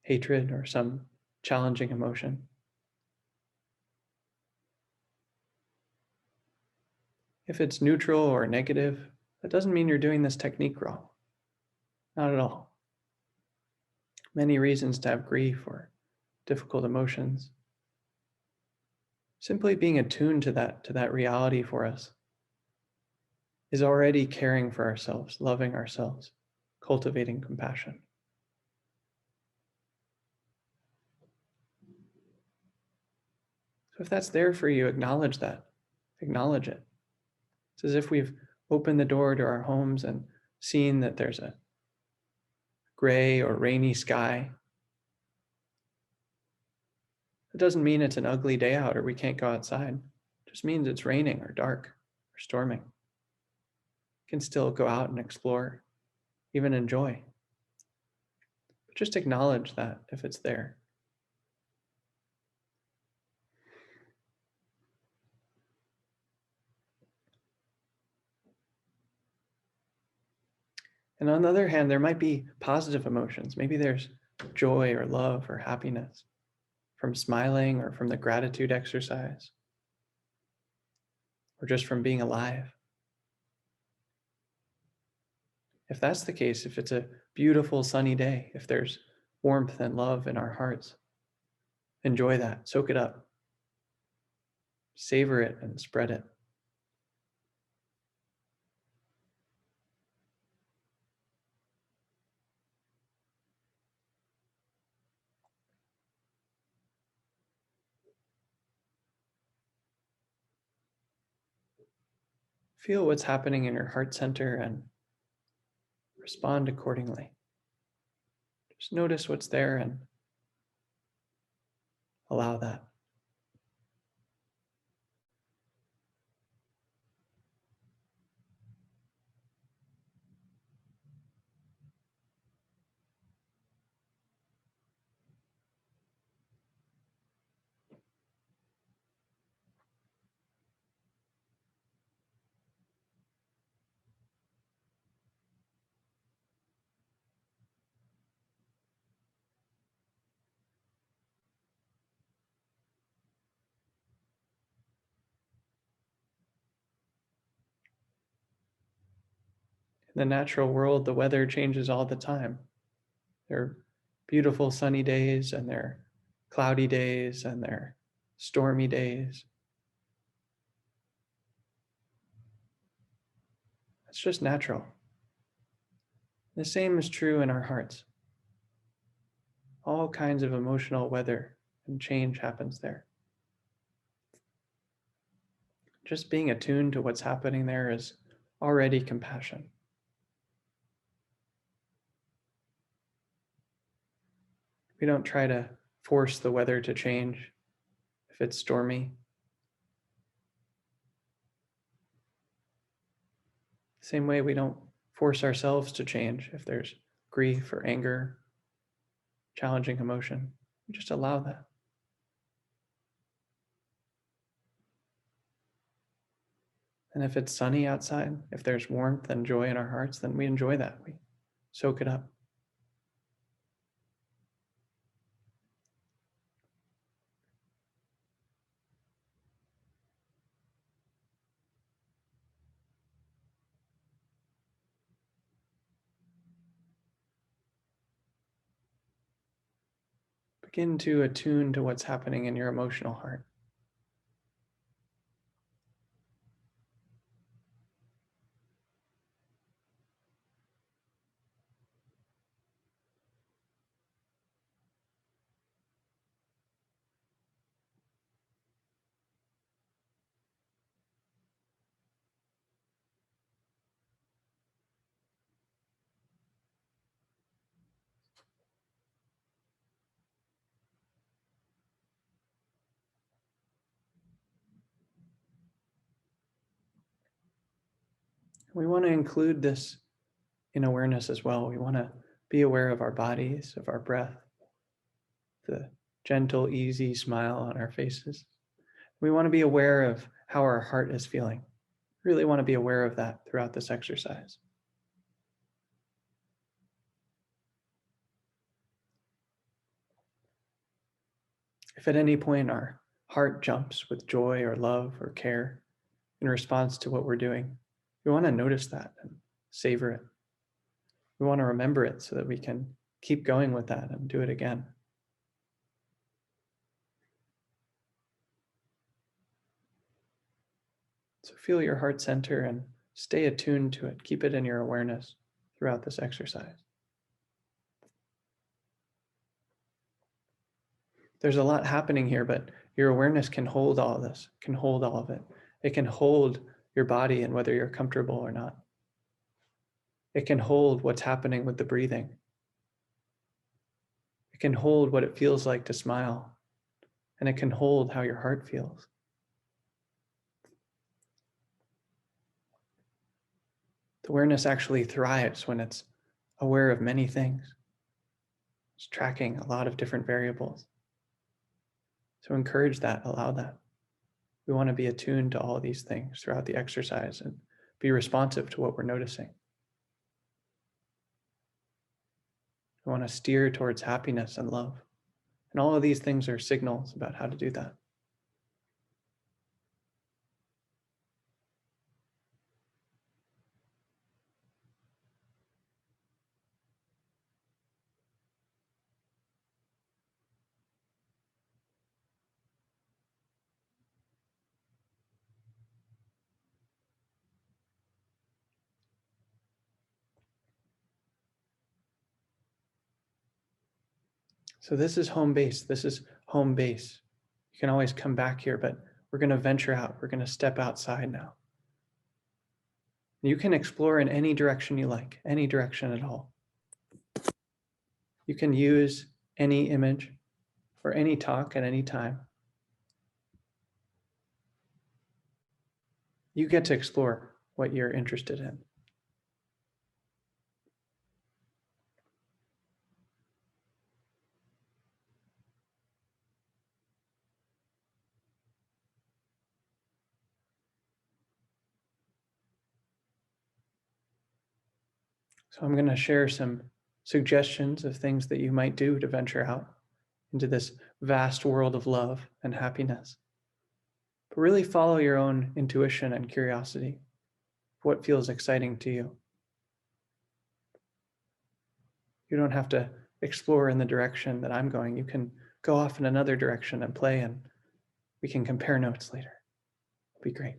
hatred or some challenging emotion. If it's neutral or negative, that doesn't mean you're doing this technique wrong. Not at all. Many reasons to have grief or difficult emotions. Simply being attuned to that reality for us is already caring for ourselves, loving ourselves, cultivating compassion. So if that's there for you, acknowledge that. Acknowledge it. It's as if we've opened the door to our homes and seen that there's a gray or rainy sky. It doesn't mean it's an ugly day out or we can't go outside. It just means it's raining or dark or storming. You can still go out and explore, even enjoy. But just acknowledge that if it's there. And on the other hand, there might be positive emotions. Maybe there's joy or love or happiness from smiling or from the gratitude exercise or just from being alive. If that's the case, if it's a beautiful sunny day, if there's warmth and love in our hearts, enjoy that, soak it up, savor it and spread it. Feel what's happening in your heart center and respond accordingly. Just notice what's there and allow that. In the natural world, the weather changes all the time. There are beautiful sunny days and there are cloudy days and their stormy days. It's just natural. The same is true in our hearts. All kinds of emotional weather and change happens there. Just being attuned to what's happening there is already compassion. We don't try to force the weather to change if it's stormy. Same way we don't force ourselves to change if there's grief or anger, challenging emotion. We just allow that. And if it's sunny outside, if there's warmth and joy in our hearts, then we enjoy that. We soak it up. Begin to attune to what's happening in your emotional heart. We want to include this in awareness as well. We want to be aware of our bodies, of our breath, the gentle, easy smile on our faces. We want to be aware of how our heart is feeling. Really want to be aware of that throughout this exercise. If at any point our heart jumps with joy or love or care in response to what we're doing, we want to notice that and savor it. We want to remember it so that we can keep going with that and do it again. So feel your heart center and stay attuned to it. Keep it in your awareness throughout this exercise. There's a lot happening here, but your awareness can hold all of this, can hold all of it. It can hold your body and whether you're comfortable or not. It can hold what's happening with the breathing. It can hold what it feels like to smile, and it can hold how your heart feels. The awareness actually thrives when it's aware of many things. It's tracking a lot of different variables. So encourage that, allow that. We want to be attuned to all of these things throughout the exercise and be responsive to what we're noticing. We want to steer towards happiness and love. And all of these things are signals about how to do that. So this is home base. This is home base. You can always come back here, but we're going to venture out. We're going to step outside now. You can explore in any direction you like, any direction at all. You can use any image or any talk at any time. You get to explore what you're interested in. So I'm going to share some suggestions of things that you might do to venture out into this vast world of love and happiness. But really follow your own intuition and curiosity. What feels exciting to you? You don't have to explore in the direction that I'm going. You can go off in another direction and play, and we can compare notes later. It'll be great.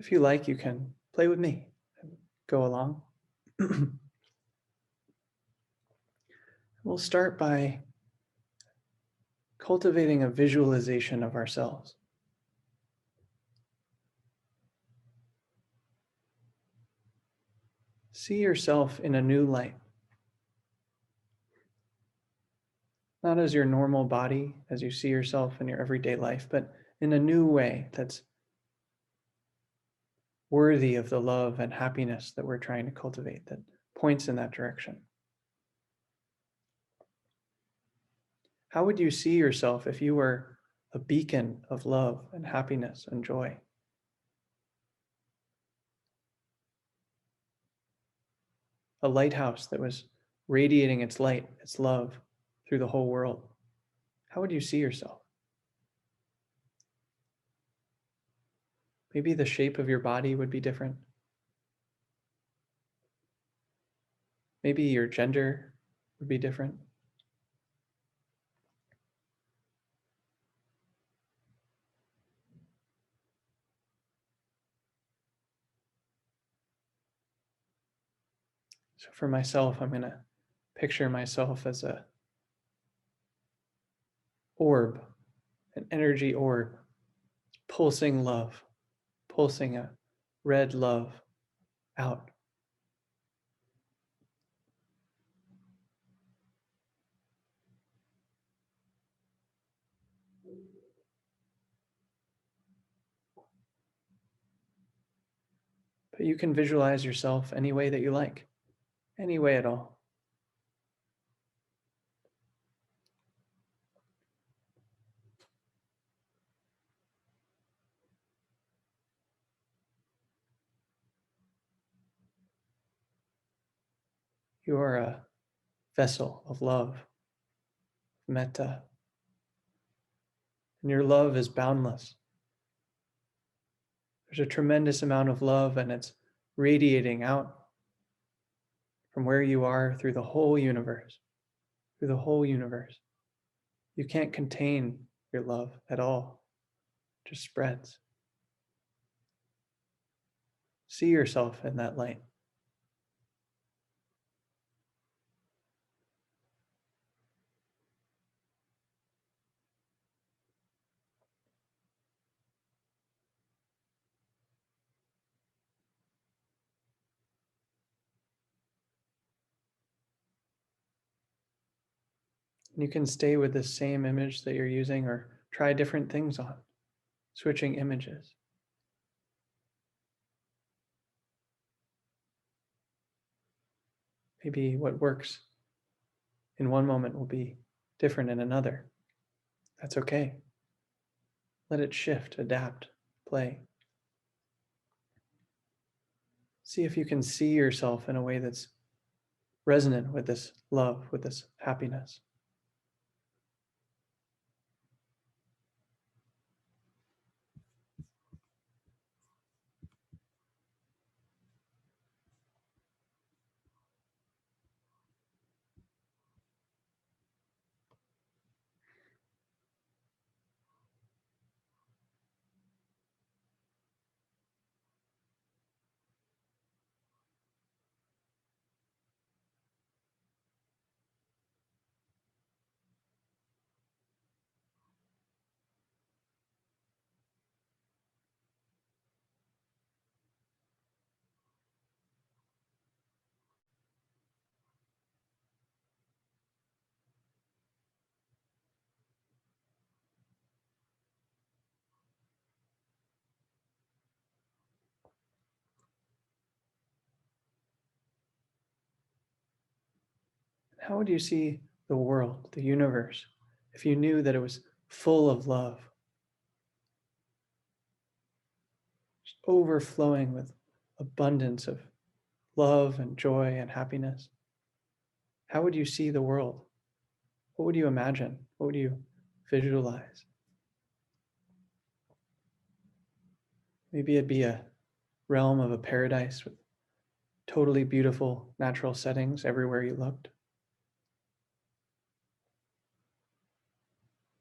If you like, you can play with me and go along. We'll start by cultivating a visualization of ourselves. See yourself in a new light. Not as your normal body, as you see yourself in your everyday life, but in a new way that's worthy of the love and happiness that we're trying to cultivate, that points in that direction. How would you see yourself if you were a beacon of love and happiness and joy? A lighthouse that was radiating its light, its love through the whole world. How would you see yourself? Maybe the shape of your body would be different. Maybe your gender would be different. So for myself, I'm going to picture myself as a orb, an energy orb, pulsing love, pulsing a red love out. But you can visualize yourself any way that you like, any way at all. You are a vessel of love, Metta. And your love is boundless. There's a tremendous amount of love, and it's radiating out from where you are through the whole universe, through the whole universe. You can't contain your love at all. It just spreads. See yourself in that light. You can stay with the same image that you're using or try different things on, switching images. Maybe what works in one moment will be different in another. That's okay. Let it shift, adapt, play. See if you can see yourself in a way that's resonant with this love, with this happiness. How would you see the world, the universe, if you knew that it was full of love, just overflowing with abundance of love and joy and happiness? How would you see the world? What would you imagine? What would you visualize? Maybe it'd be a realm of a paradise with totally beautiful natural settings everywhere you looked.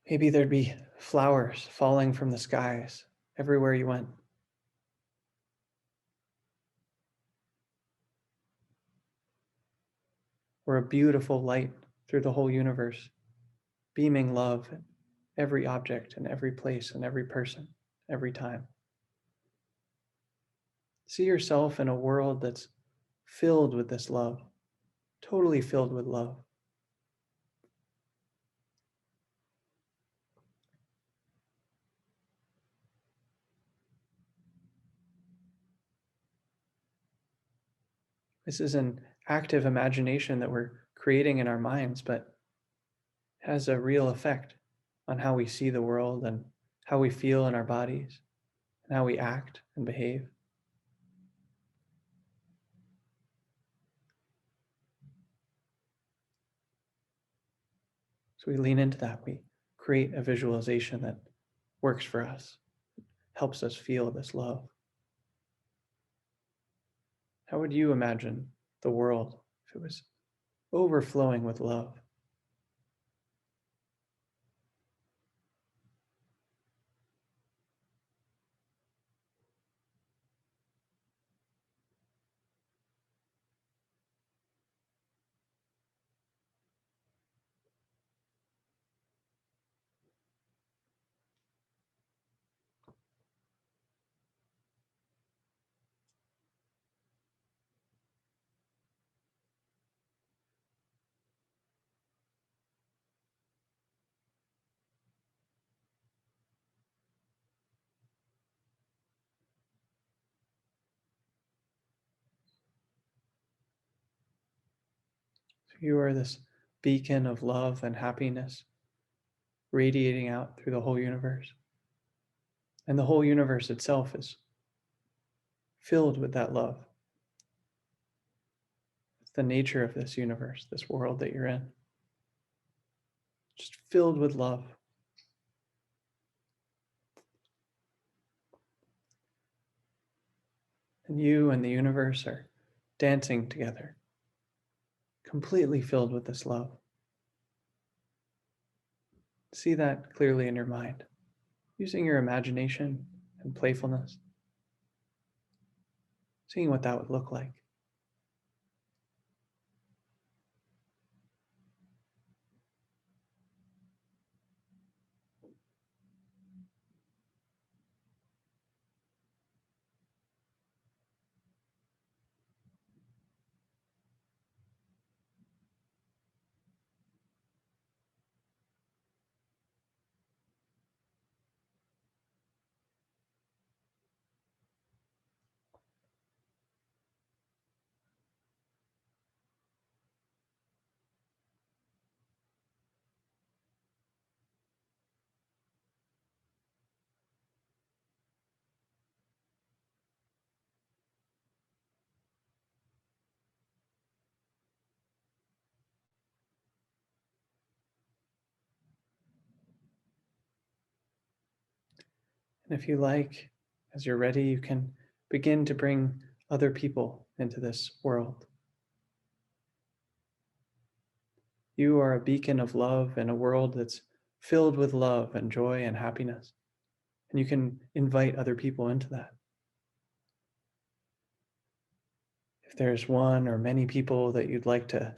Maybe there'd be flowers falling from the skies everywhere you went. Or a beautiful light through the whole universe, beaming love at every object and every place and every person, every time. See yourself in a world that's filled with this love, totally filled with love. This is an active imagination that we're creating in our minds, but has a real effect on how we see the world and how we feel in our bodies and how we act and behave. So we lean into that. We create a visualization that works for us, helps us feel this love. How would you imagine the world if it was overflowing with love? So you are this beacon of love and happiness radiating out through the whole universe. And the whole universe itself is filled with that love. It's the nature of this universe, this world that you're in. Just filled with love. And you and the universe are dancing together, completely filled with this love. See that clearly in your mind, using your imagination and playfulness, seeing what that would look like. And if you like, as you're ready, you can begin to bring other people into this world. You are a beacon of love in a world that's filled with love and joy and happiness. And you can invite other people into that. If there's one or many people that you'd like to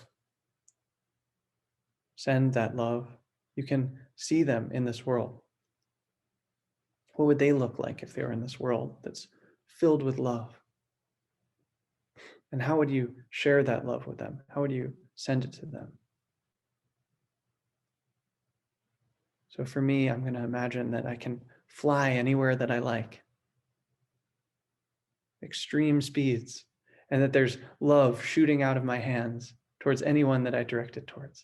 send that love, you can see them in this world. What would they look like if they were in this world that's filled with love? And how would you share that love with them? How would you send it to them? So for me, I'm going to imagine that I can fly anywhere that I like, extreme speeds, and that there's love shooting out of my hands towards anyone that I direct it towards.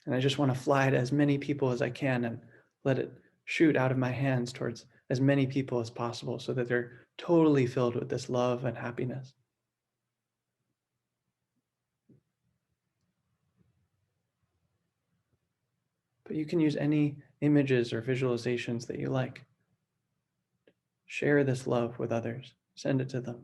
And I just want to fly to as many people as I can and let it shoot out of my hands towards as many people as possible so that they're totally filled with this love and happiness. But you can use any images or visualizations that you like. Share this love with others. Send it to them.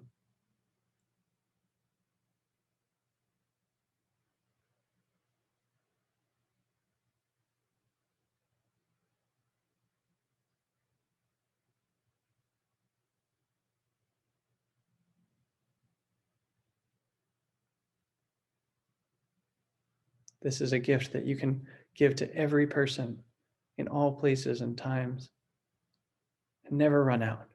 This is a gift that you can give to every person in all places and times and never run out.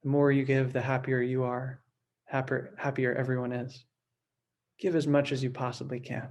The more you give, the happier you are, happier everyone is. Give as much as you possibly can.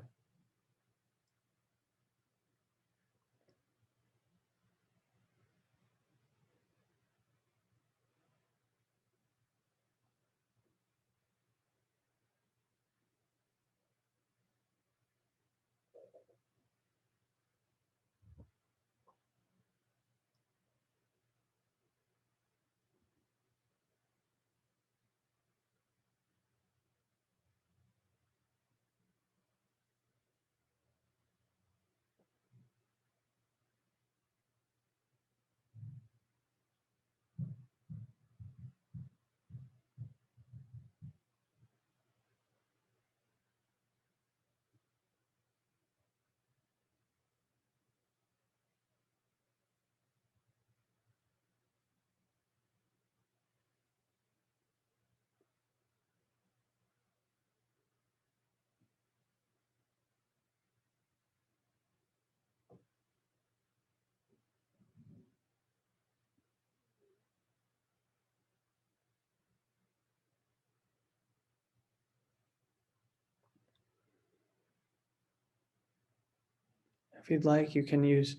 If you'd like, you can use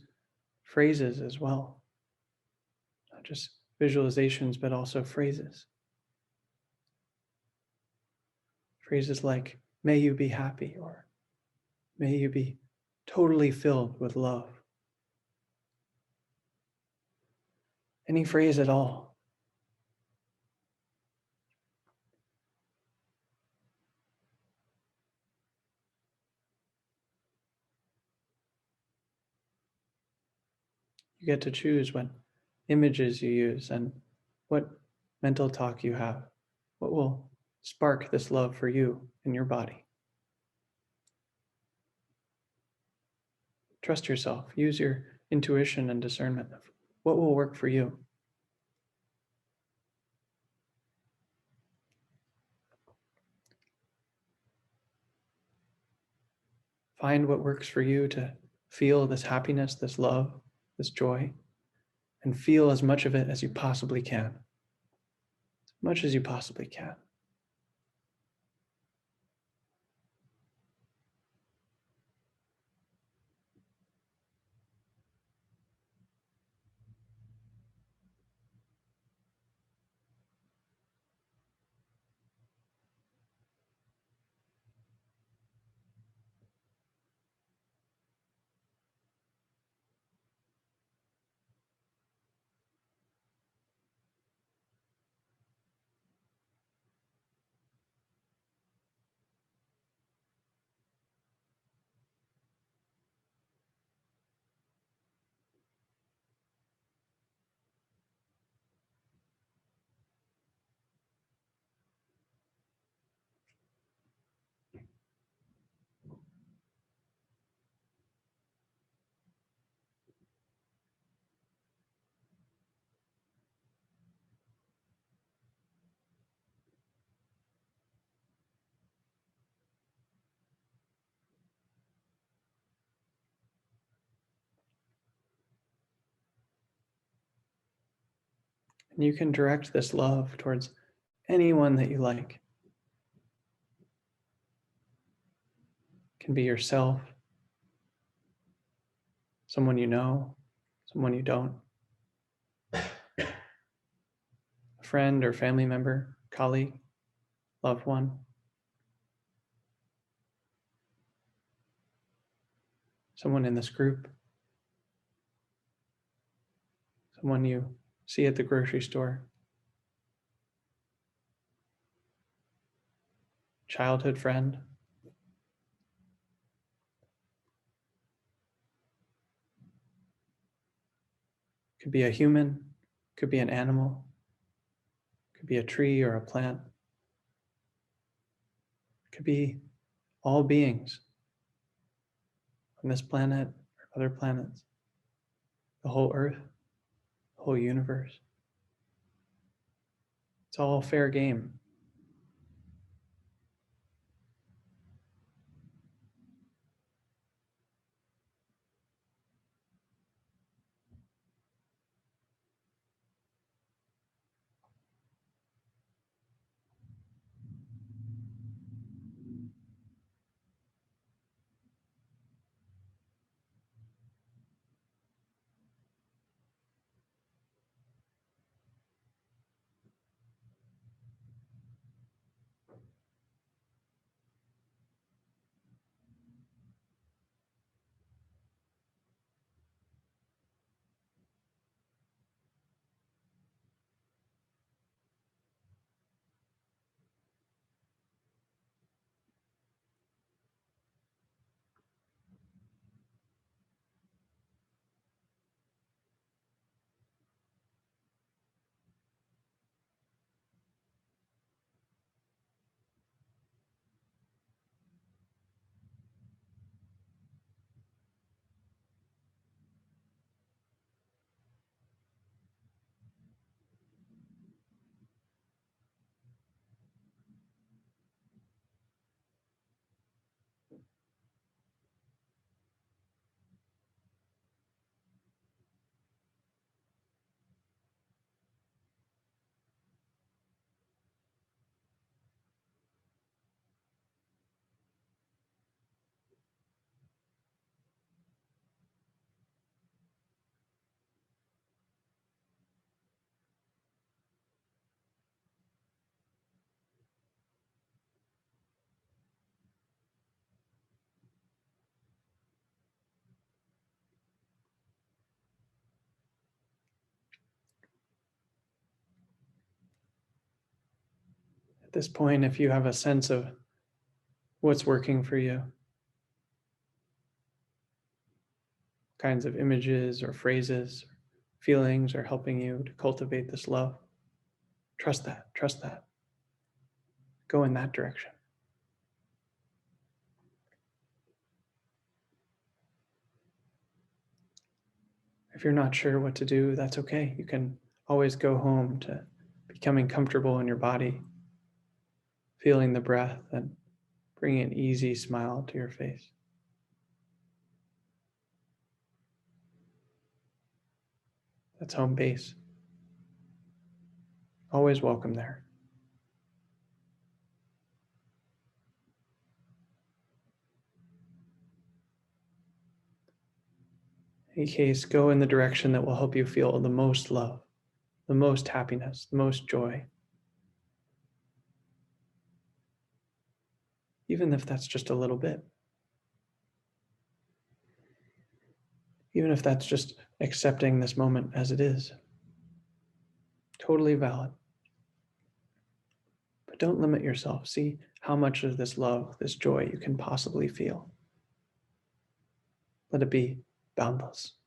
phrases as well. Not just visualizations, but also phrases. Phrases like, may you be happy, or may you be totally filled with love. Any phrase at all. You get to choose what images you use and what mental talk you have, what will spark this love for you in your body. Trust yourself. Use your intuition and discernment of what will work for you. Find what works for you to feel this happiness, this love, this joy, and feel as much of it as you possibly can. As much as you possibly can. And you can direct this love towards anyone that you like. It can be yourself, someone you know, someone you don't, a friend or family member, colleague, loved one. Someone in this group, someone you see at the grocery store, childhood friend. Could be a human, could be an animal, could be a tree or a plant. Could be all beings on this planet or other planets, the whole earth, the whole universe. It's all fair game. At this point, if you have a sense of what's working for you, kinds of images or phrases, feelings are helping you to cultivate this love, trust that, trust that. Go in that direction. If you're not sure what to do, that's okay. You can always go home to becoming comfortable in your body, feeling the breath, and bringing an easy smile to your face. That's home base. Always welcome there. In any case, go in the direction that will help you feel the most love, the most happiness, the most joy. Even if that's just a little bit. Even if that's just accepting this moment as it is. Totally valid. But don't limit yourself. See how much of this love, this joy you can possibly feel. Let it be boundless.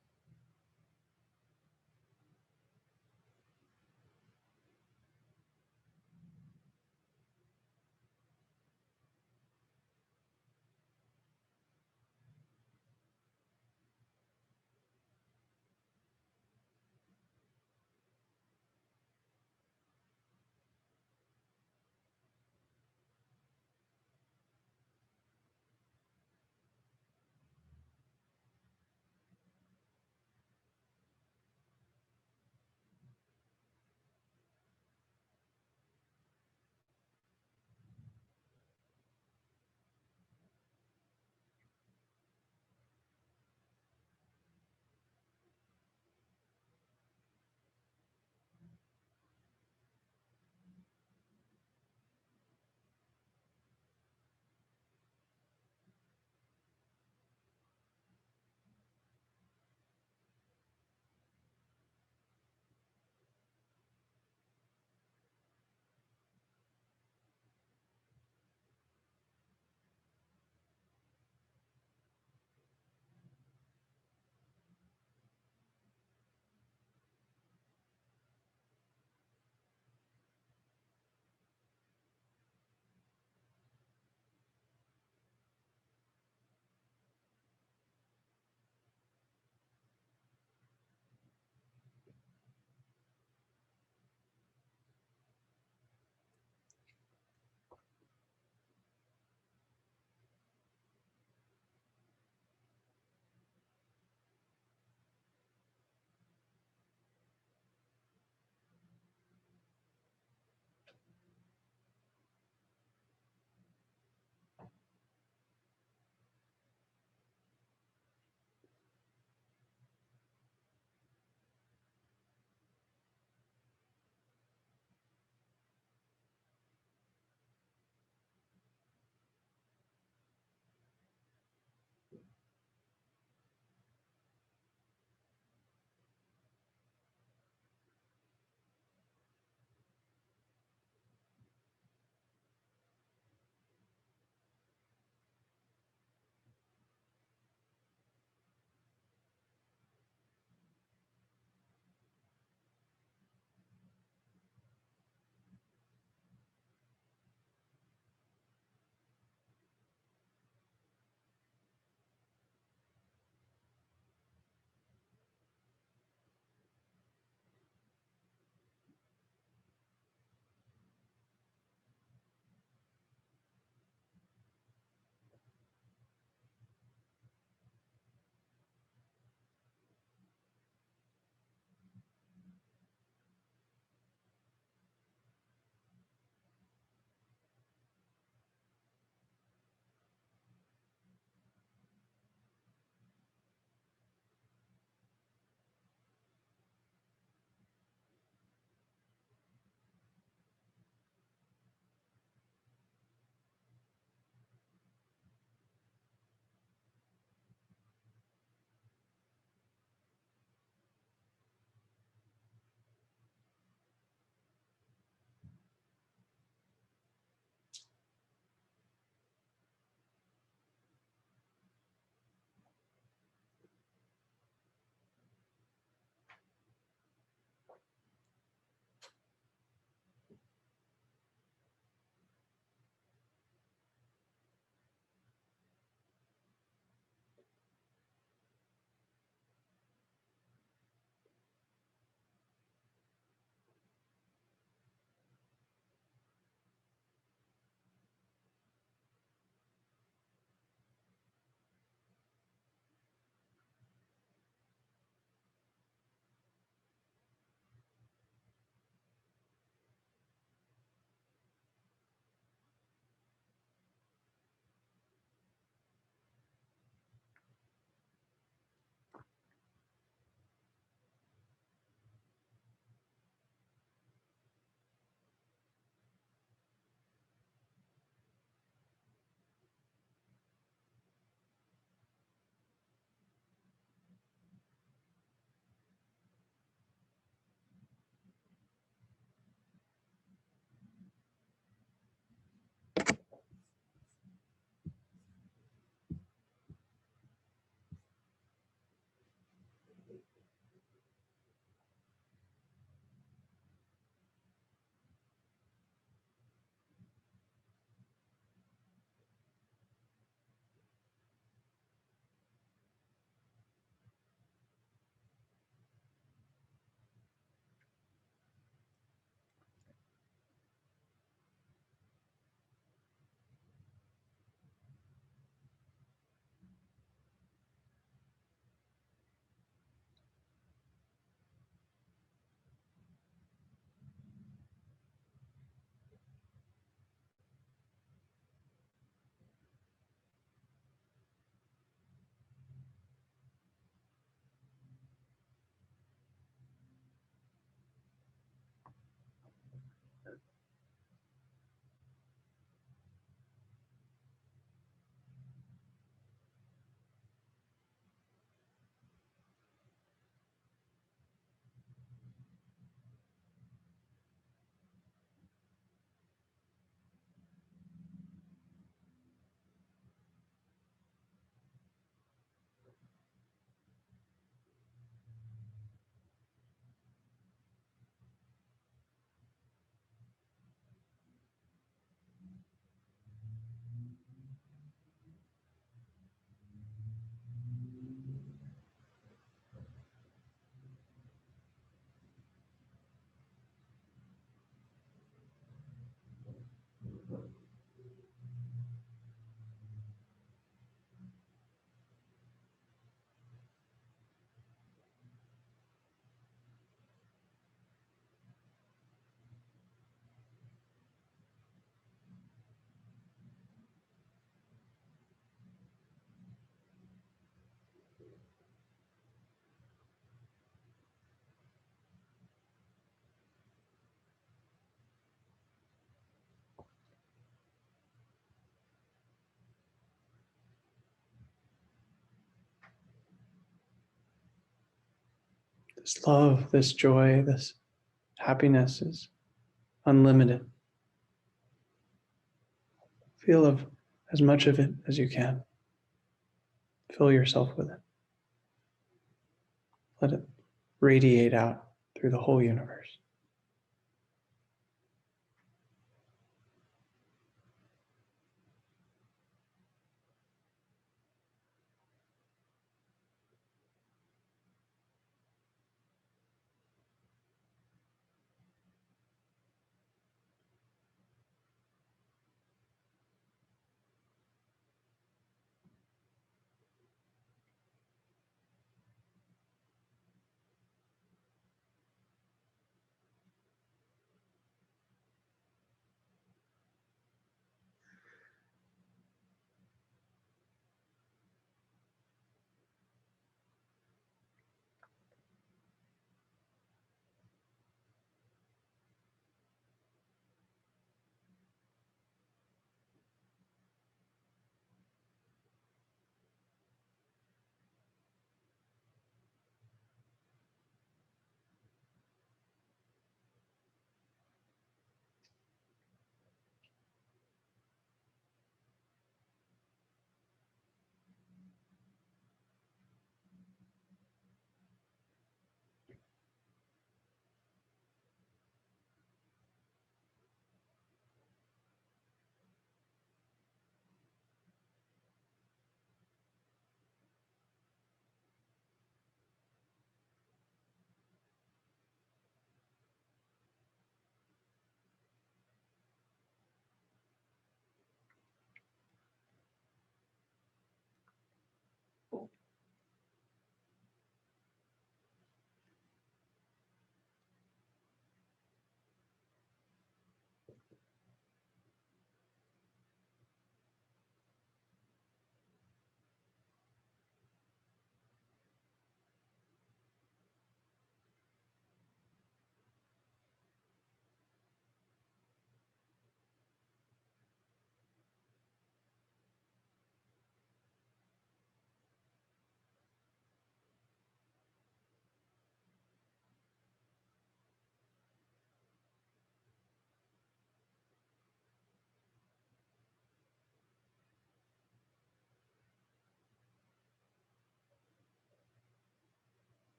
This love, this joy, this happiness is unlimited. Feel of as much of it as you can. Fill yourself with it. Let it radiate out through the whole universe.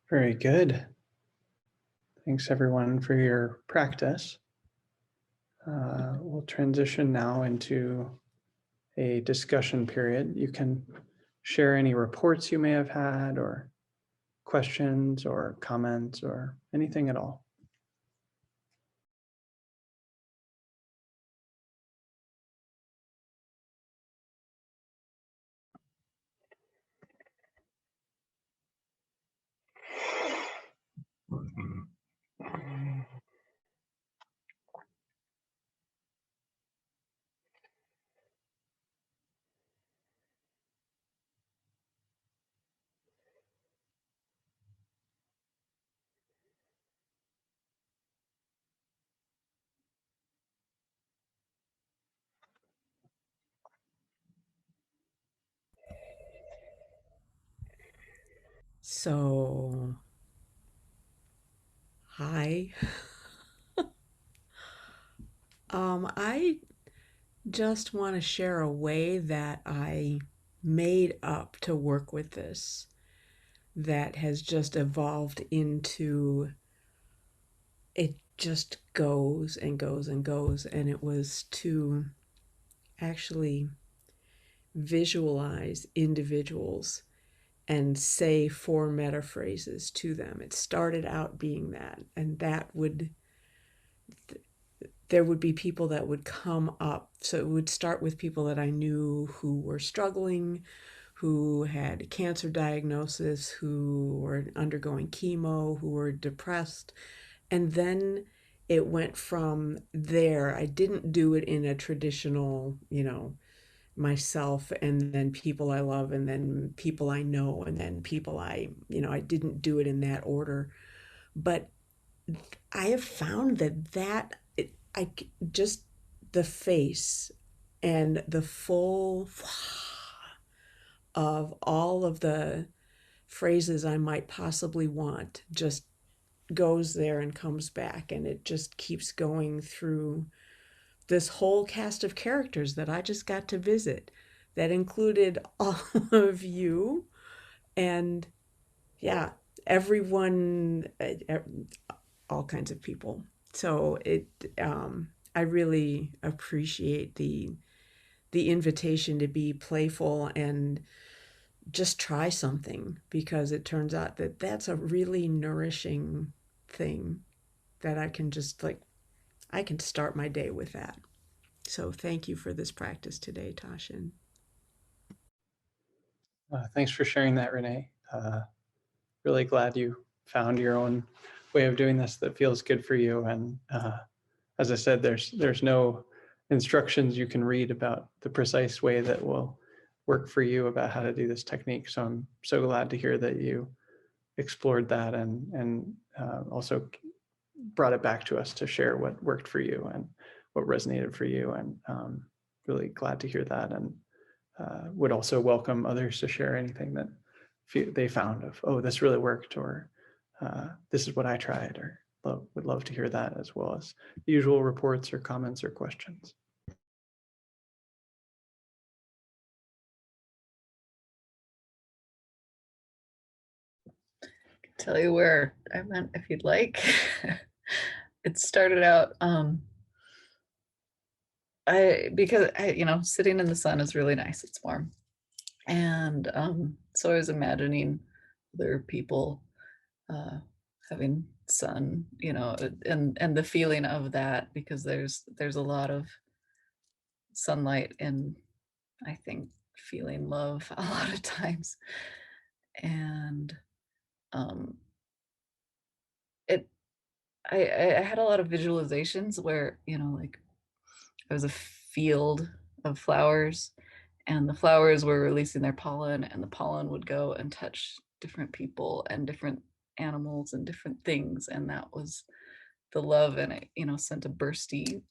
Very good. Thanks everyone for your practice. We'll transition now into a discussion period. You can share any reports you may have had or questions or comments or anything at all. So, hi. I just want to share a way that I made up to work with this that has just evolved into it just goes and goes and goes. And it was to actually visualize individuals and say 4 meta phrases to them. It started out being that, and that would there would be people that would come up. So it would start with people that I knew who were struggling, who had cancer diagnosis, who were undergoing chemo, who were depressed. And then it went from there. I didn't do it in a traditional, myself and then people I love and then people I know and then people I didn't do it in that order. But I have found just the face and the full of all of the phrases I might possibly want just goes there and comes back, and it just keeps going through this whole cast of characters that I just got to visit that included all of you and everyone, all kinds of people. So I really appreciate the invitation to be playful and just try something, because it turns out that that's a really nourishing thing that I can just I can start my day with that. So thank you for this practice today, Tashin. Thanks for sharing that, Renee. Really glad you found your own way of doing this that feels good for you. And as I said, there's no instructions you can read about the precise way that will work for you about how to do this technique. So I'm so glad to hear that you explored that and also brought it back to us to share what worked for you and what resonated for you. And really glad to hear that, and would also welcome others to share anything that they found of, oh, this really worked, or this is what I tried, or would love to hear that, as well as usual reports or comments or questions. Tell you where I went if you'd like. It started out because sitting in the sun is really nice. It's warm. And so I was imagining other people having sun, and the feeling of that, because there's a lot of sunlight in, I think, feeling love a lot of times. And I had a lot of visualizations where, it was a field of flowers, and the flowers were releasing their pollen, and the pollen would go and touch different people and different animals and different things, and that was the love, and it sent a burstiness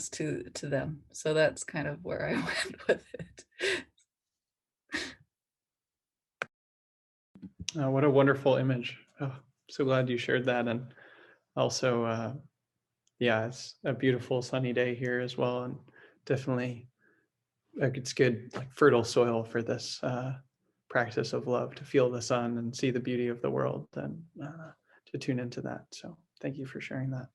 to them. So that's kind of where I went with it. What a wonderful image. Oh, so glad you shared that. And also it's a beautiful sunny day here as well, and definitely it's good, fertile soil for this practice of love, to feel the sun and see the beauty of the world, and to tune into that. So thank you for sharing that.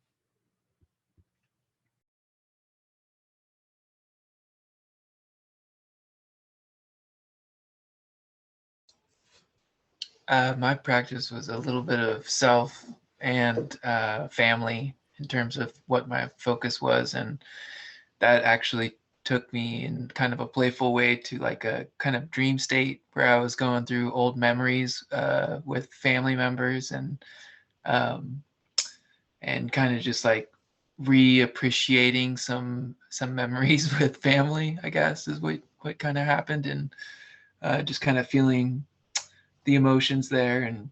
My practice was a little bit of self and family in terms of what my focus was, and that actually took me in kind of a playful way to like a kind of dream state where I was going through old memories with family members, and kind of just like reappreciating some memories with family, I guess, is what kind of happened, and just kind of feeling the emotions there, and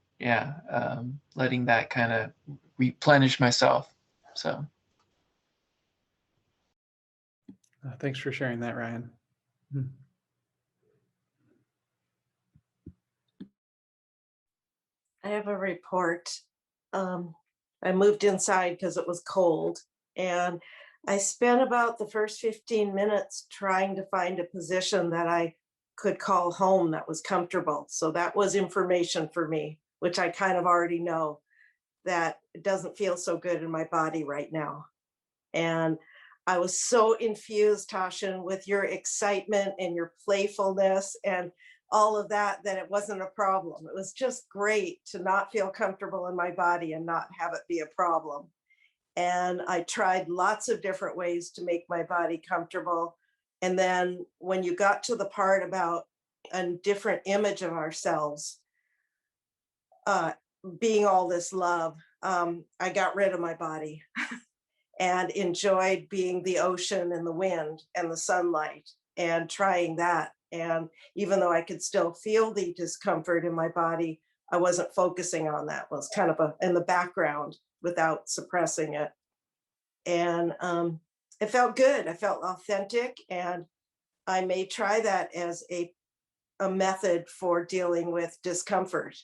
letting that kind of replenish myself. So thanks for sharing that, Ryan. I have a report. I moved inside because it was cold, and I spent about the first 15 minutes trying to find a position that I could call home that was comfortable. So that was information for me, which I kind of already know, that it doesn't feel so good in my body right now. And I was so infused, Tashin, with your excitement and your playfulness and all of that, that it wasn't a problem. It was just great to not feel comfortable in my body and not have it be a problem. And I tried lots of different ways to make my body comfortable. And then when you got to the part about a different image of ourselves, being all this love, I got rid of my body and enjoyed being the ocean and the wind and the sunlight and trying that. And even though I could still feel the discomfort in my body, I wasn't focusing on that. It was kind of in the background without suppressing it. And it felt good. I felt authentic. And I may try that as a method for dealing with discomfort.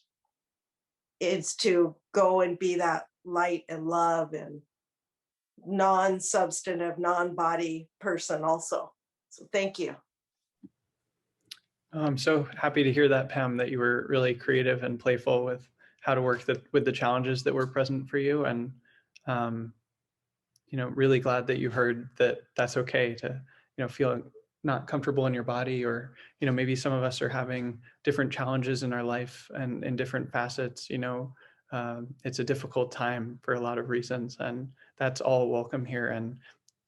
It's to go and be that light and love and non-substantive, non-body person also. So thank you. I'm so happy to hear that, Pam, that you were really creative and playful with how to work with the challenges that were present for you. And, really glad that you heard that that's okay to, feel not comfortable in your body, or, maybe some of us are having different challenges in our life and in different facets. It's a difficult time for a lot of reasons, and that's all welcome here. And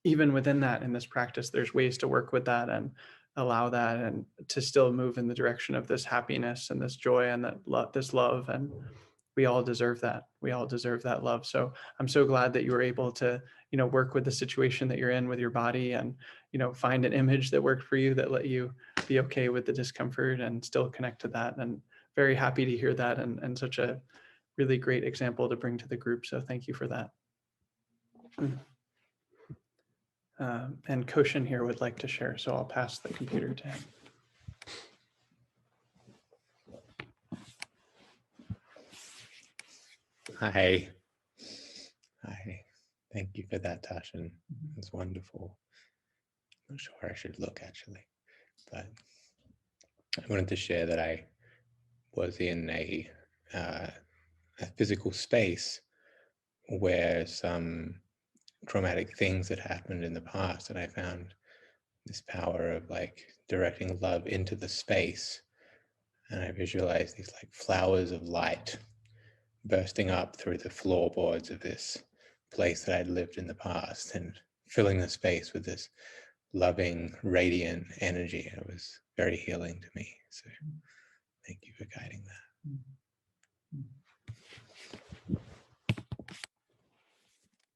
even within that, in this practice, there's ways to work with that and allow that, and to still move in the direction of this happiness and this joy and this love. And we all deserve that. We all deserve that love. So I'm so glad that you were able to, work with the situation that you're in with your body, and, find an image that worked for you, that let you be okay with the discomfort and still connect to that. And very happy to hear that, and such a really great example to bring to the group. So thank you for that. And Koshin here would like to share, so I'll pass the computer to him. Hi. Thank you for that, Tashin. It's wonderful. I'm not sure where I should look, actually, but I wanted to share that I was in a physical space where some traumatic things had happened in the past, and I found this power of directing love into the space. And I visualized these flowers of light bursting up through the floorboards of this place that I'd lived in the past, and filling the space with this loving, radiant energy. It was very healing to me. So thank you for guiding that.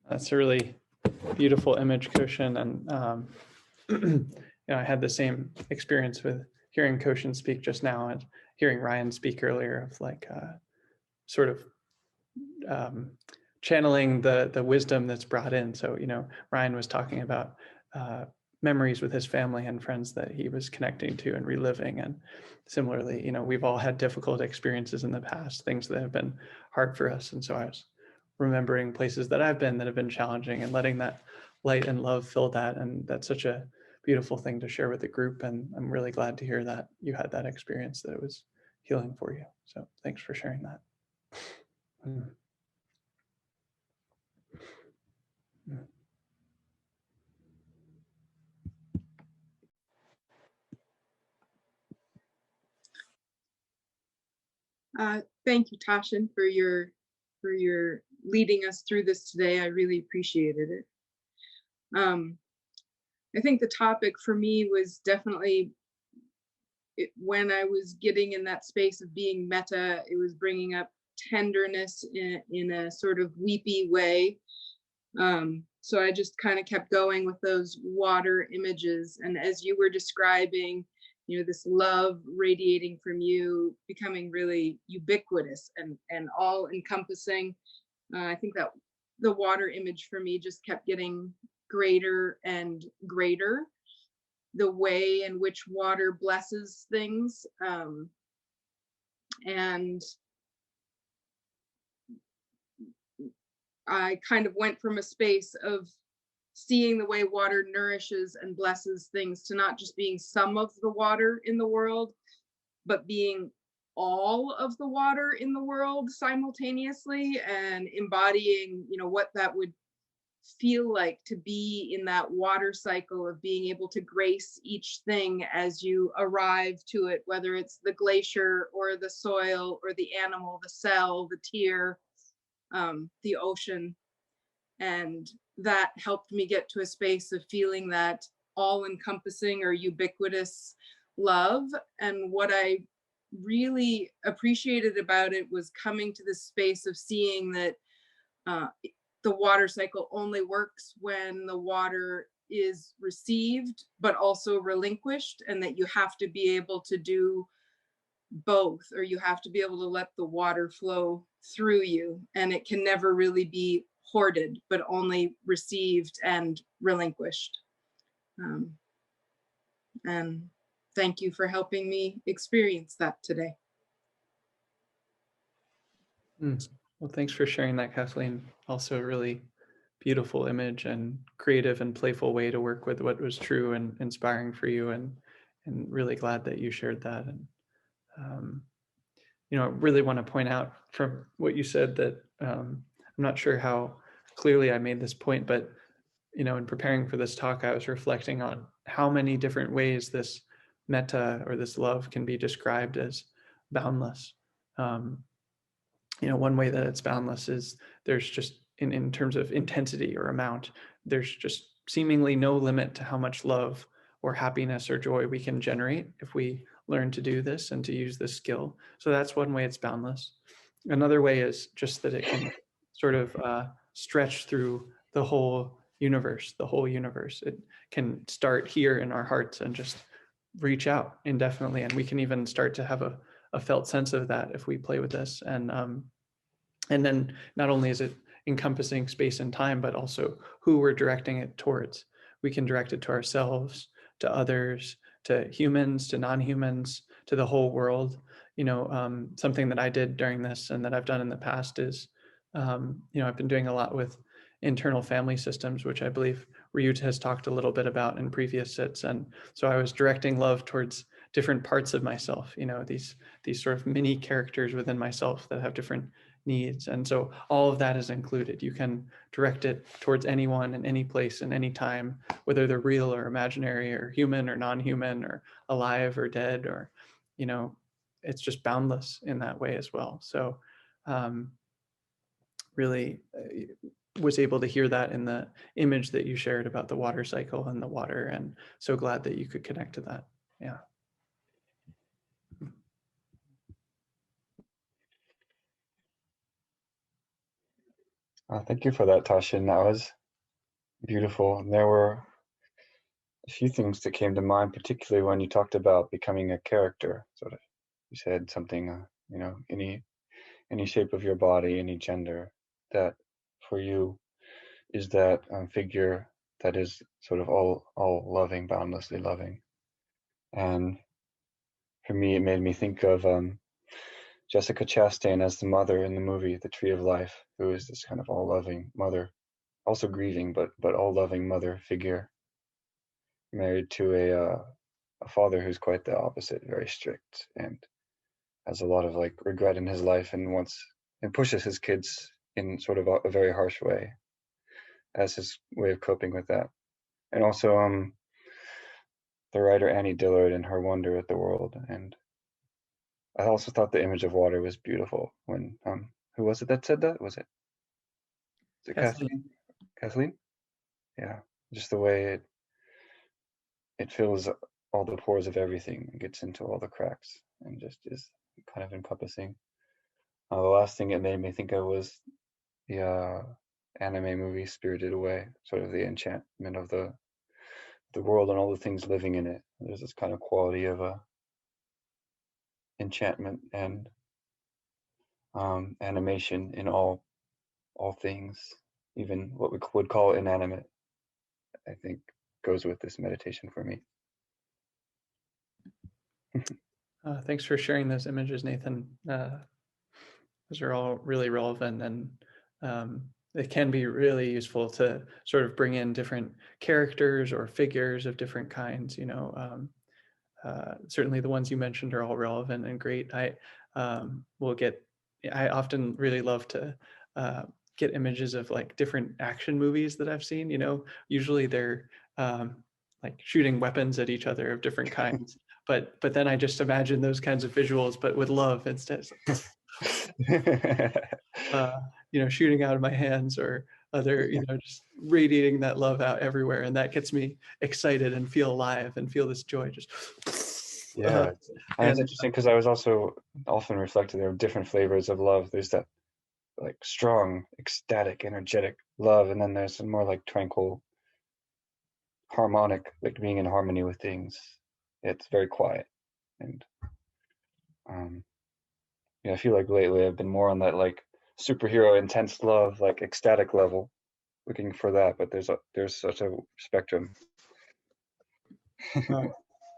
That's a really beautiful image, Koshin. And I had the same experience with hearing Koshin speak just now, and hearing Ryan speak earlier, of sort of channeling the wisdom that's brought in. So, Ryan was talking about memories with his family and friends that he was connecting to and reliving. And similarly, we've all had difficult experiences in the past, things that have been hard for us. And so I was remembering places that I've been that have been challenging, and letting that light and love fill that. And that's such a beautiful thing to share with the group. And I'm really glad to hear that you had that experience, that it was healing for you. So thanks for sharing that. Thank you, Tashin, for your leading us through this today. I really appreciated it. I think the topic for me was definitely when I was getting in that space of being Metta, it was bringing up tenderness in a sort of weepy way. So I just kind of kept going with those water images. And as you were describing, this love radiating from you, becoming really ubiquitous and all encompassing. I think that the water image for me just kept getting greater and greater. The way in which water blesses things. And I kind of went from a space of seeing the way water nourishes and blesses things to not just being some of the water in the world, but being all of the water in the world simultaneously, and embodying, what that would feel like to be in that water cycle of being able to grace each thing as you arrive to it, whether it's the glacier or the soil or the animal, the cell, the tear, the ocean. And that helped me get to a space of feeling that all-encompassing or ubiquitous love. And what I really appreciated about it was coming to this space of seeing that the water cycle only works when the water is received, but also relinquished, and that you have to be able to do both, or you have to be able to let the water flow through you, and it can never really be hoarded, but only received and relinquished. And thank you for helping me experience that today. Well, thanks for sharing that, Kathleen. Also a really beautiful image and creative and playful way to work with what was true and inspiring for you, and really glad that you shared that. And I really want to point out from what you said that I'm not sure how clearly I made this point, but in preparing for this talk, I was reflecting on how many different ways this metta, or this love, can be described as boundless. One way that it's boundless is there's just in terms of intensity or amount, there's just seemingly no limit to how much love or happiness or joy we can generate if we learn to do this and to use this skill. So that's one way it's boundless. Another way is just that it can sort of stretch through the whole universe. It can start here in our hearts and just reach out indefinitely. And we can even start to have a felt sense of that if we play with this. And then not only is it encompassing space and time, but also who we're directing it towards. We can direct it to ourselves, to others, to humans, to non-humans, to the whole world. Something that I did during this and that I've done in the past is, I've been doing a lot with internal family systems, which I believe Ryut has talked a little bit about in previous sits. And so I was directing love towards different parts of myself, these sort of mini characters within myself that have different needs. And so all of that is included. You can direct it towards anyone in any place and any time, whether they're real or imaginary or human or non-human or alive or dead, or, it's just boundless in that way as well. So really was able to hear that in the image that you shared about the water cycle and the water, and so glad that you could connect to that. Yeah. Thank you for that, Tashin. That was beautiful. And there were a few things that came to mind, particularly when you talked about becoming a character. Sort of, you said something, any shape of your body, any gender. That for you is that figure that is sort of all loving, boundlessly loving. And for me, it made me think of Jessica Chastain as the mother in the movie The Tree of Life, who is this kind of all-loving mother, also grieving, but all-loving mother figure, married to a father who's quite the opposite, very strict, and has a lot of regret in his life, and pushes his kids in sort of a very harsh way as his way of coping with that. And also the writer Annie Dillard and her wonder at the world. And I also thought the image of water was beautiful when who was it that said that? Was it Kathleen? Kathleen? Yeah. Just the way it fills all the pores of everything and gets into all the cracks and just is kind of encompassing. The last thing it made me think of was the anime movie Spirited Away, sort of the enchantment of the world and all the things living in it. There's this kind of quality of enchantment and animation in all things, even what we would call inanimate, I think goes with this meditation for me. Thanks for sharing those images, Nathan. Those are all really relevant, and it can be really useful to sort of bring in different characters or figures of different kinds. Certainly the ones you mentioned are all relevant and great. I often really love to get images of different action movies that I've seen. Usually they're shooting weapons at each other of different kinds, but then I just imagine those kinds of visuals, but with love instead. Shooting out of my hands, or other, just radiating that love out everywhere. And that gets me excited and feel alive and feel this joy just. Yeah. And it's interesting because I was also often reflecting there are different flavors of love. There's that like strong, ecstatic, energetic love, and then there's some more like tranquil, harmonic, like being in harmony with things. It's very quiet. And yeah, I feel like lately I've been more on that like superhero intense love, like ecstatic level, looking for that, but there's such a spectrum.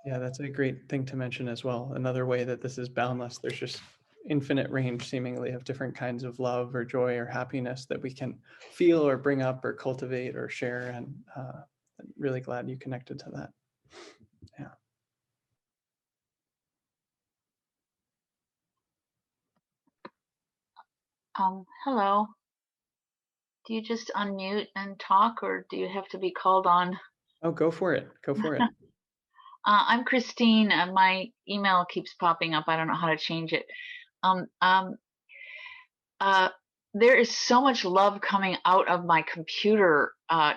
Yeah, that's a great thing to mention as well. Another way that this is boundless, there's just infinite range seemingly of different kinds of love or joy or happiness that we can feel or bring up or cultivate or share. And I'm really glad you connected to that. Yeah. Hello. Do you just unmute and talk, or do you have to be called on? Oh, go for it. Go for it. I'm Christine, and my email keeps popping up. I don't know how to change it. There is so much love coming out of my computer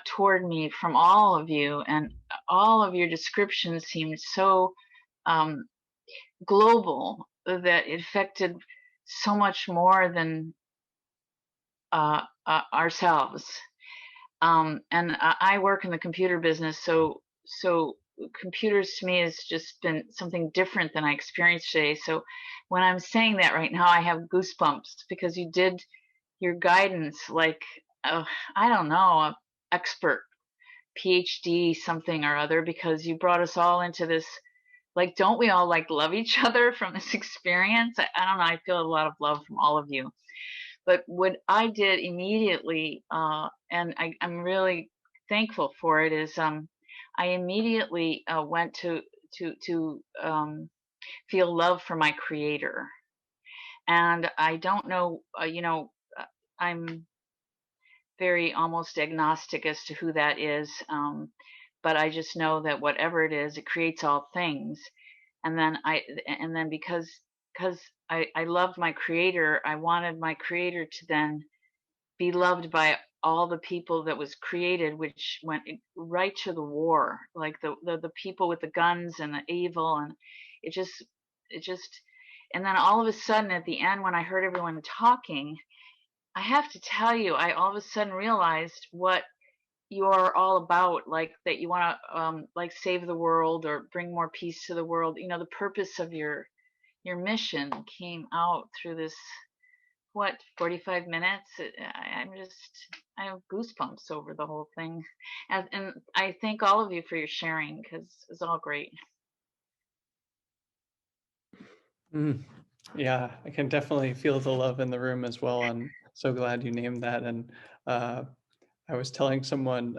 toward me from all of you, and all of your descriptions seemed so global that it affected so much more than ourselves. And I work in the computer business, so computers to me has just been something different than I experienced today. So when I'm saying that right now, I have goosebumps because you did your guidance like I don't know, a expert PhD something or other, because you brought us all into this. Like, don't we all like love each other from this experience? I don't know. I feel a lot of love from all of you. But what I did immediately, and I'm really thankful for it, is I immediately went to feel love for my creator. And I don't know, I'm very almost agnostic as to who that is, but I just know that whatever it is, it creates all things. And then because I loved my creator, I wanted my creator to then be loved by all the people that was created, which went right to the war, like the people with the guns and the evil, and it just and then all of a sudden at the end when I heard everyone talking, I have to tell you, I all of a sudden realized what you're all about, like that you want to like save the world or bring more peace to the world. The purpose of your mission came out through this 45 minutes. I have goosebumps over the whole thing, and I thank all of you for your sharing because it's all great. Yeah, I can definitely feel the love in the room as well. I'm so glad you named that. And I was telling someone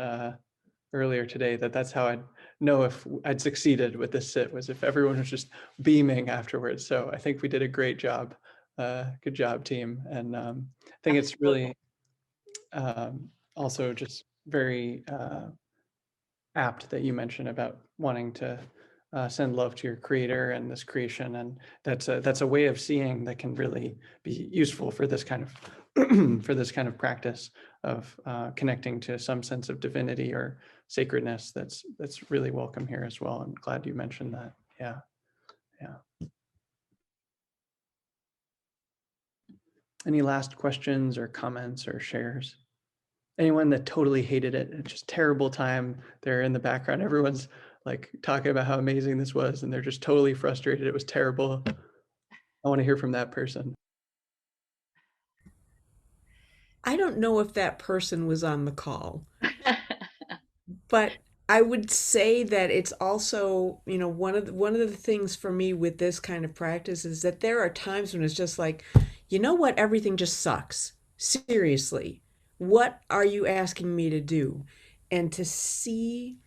earlier today that that's how I'd know if I'd succeeded with this sit, was if everyone was just beaming afterwards. So I think we did a great job. Good job, team. And I think it's really also just very apt that you mentioned about wanting to send love to your creator and this creation, and that's a way of seeing that can really be useful for this kind of for this kind of practice of connecting to some sense of divinity or sacredness. That's really welcome here as well. I'm glad you mentioned that. Yeah. Any last questions or comments or shares? Anyone that totally hated it, it's just terrible time, they're in the background, everyone's like talking about how amazing this was and they're just totally frustrated, it was terrible. I want to hear from that person. I don't know if that person was on the call, but I would say that it's also, one of the things for me with this kind of practice is that there are times when it's just like, you know what, everything just sucks. Seriously, what are you asking me to do? And to see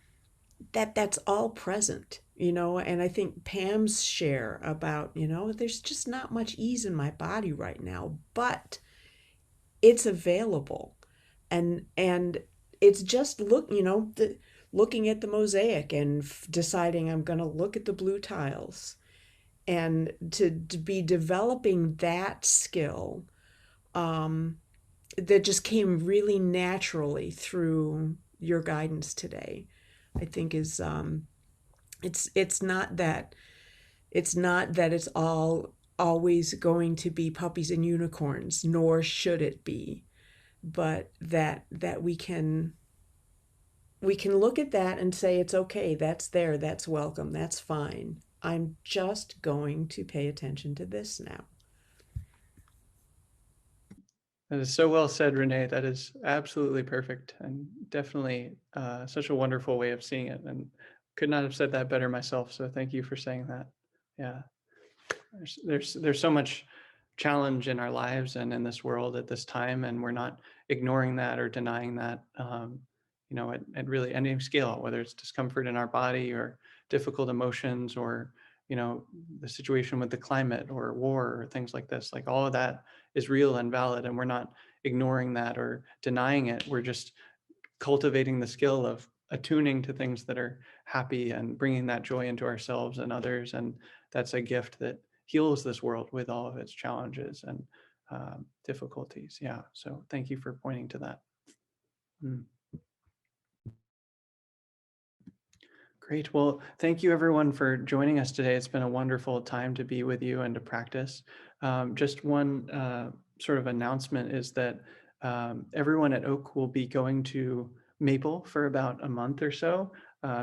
that that's all present, and I think Pam's share about, there's just not much ease in my body right now, but it's available. And it's just looking at the mosaic and deciding I'm going to look at the blue tiles, and to be developing that skill that just came really naturally through your guidance today, I think is it's not that it's all always going to be puppies and unicorns, nor should it be, but that we can look at that and say, it's okay, that's there, that's welcome, that's fine. I'm just going to pay attention to this now. That is so well said, Renee. That is absolutely perfect and definitely such a wonderful way of seeing it. And could not have said that better myself. So thank you for saying that. Yeah, there's so much challenge in our lives and in this world at this time, and we're not ignoring that or denying that. You know, at really any scale, whether it's discomfort in our body or difficult emotions, or you know, the situation with the climate or war or things like this, like all of that is real and valid, and we're not ignoring that or denying it. We're just cultivating the skill of attuning to things that are happy and bringing that joy into ourselves and others. And that's a gift that heals this world with all of its challenges and difficulties. Yeah. So thank you for pointing to that. Great. Well, thank you everyone for joining us today. It's been a wonderful time to be with you and to practice. Just one sort of announcement is that everyone at Oak will be going to Maple for about a month or so,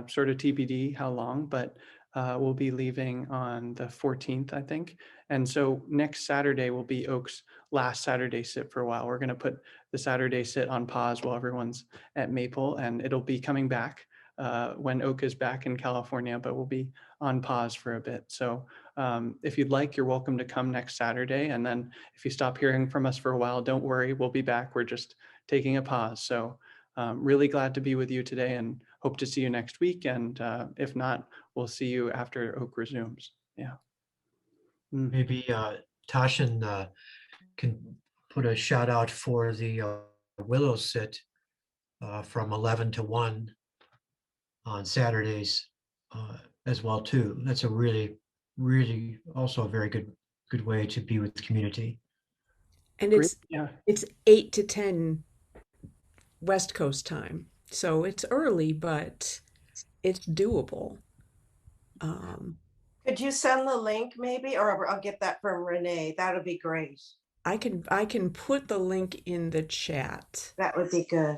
sort of TBD how long, but we'll be leaving on the 14th, I think. And so next Saturday will be Oak's last Saturday sit for a while. We're going to put the Saturday sit on pause while everyone's at Maple, and it'll be coming back when Oak is back in California, but we'll be on pause for a bit. So if you'd like, you're welcome to come next Saturday. And then if you stop hearing from us for a while, don't worry, we'll be back. We're just taking a pause. So really glad to be with you today and hope to see you next week. And if not, we'll see you after Oak resumes. Yeah. Maybe Tashin can put a shout out for the Willow Sit from 11 to 1 on Saturdays as well too. That's a really also a very good way to be with the community. And it's 8 to 10 West Coast time, so it's early, but it's doable. Could you send the link maybe, or I'll get that from Renee? That would be great. I can put the link in the chat. That would be good.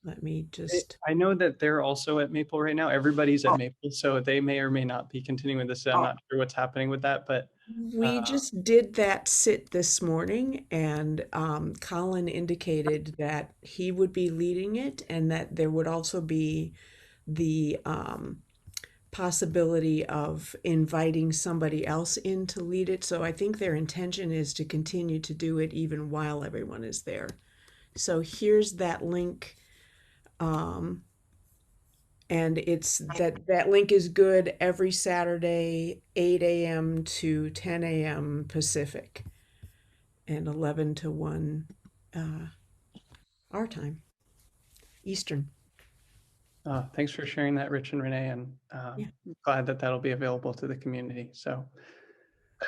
Let me just. I know that they're also at Maple right now. Everybody's at Maple, so they may or may not be continuing this. I'm not sure what's happening with that, but we just did that sit this morning, and Colin indicated that he would be leading it, and that there would also be the possibility of inviting somebody else in to lead it. So I think their intention is to continue to do it even while everyone is there. So here's that link. And it's that link is good every Saturday, 8 a.m. to 10 a.m. Pacific and 11 to 1 our time, Eastern. Thanks for sharing that, Rich and Renee, and glad that that'll be available to the community. So,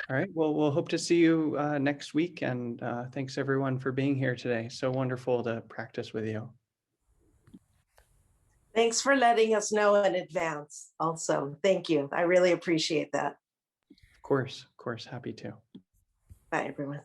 all right, well, we'll hope to see you next week, and thanks everyone for being here today. So wonderful to practice with you. Thanks for letting us know in advance also. Thank you. I really appreciate that. Of course, happy to. Bye, everyone.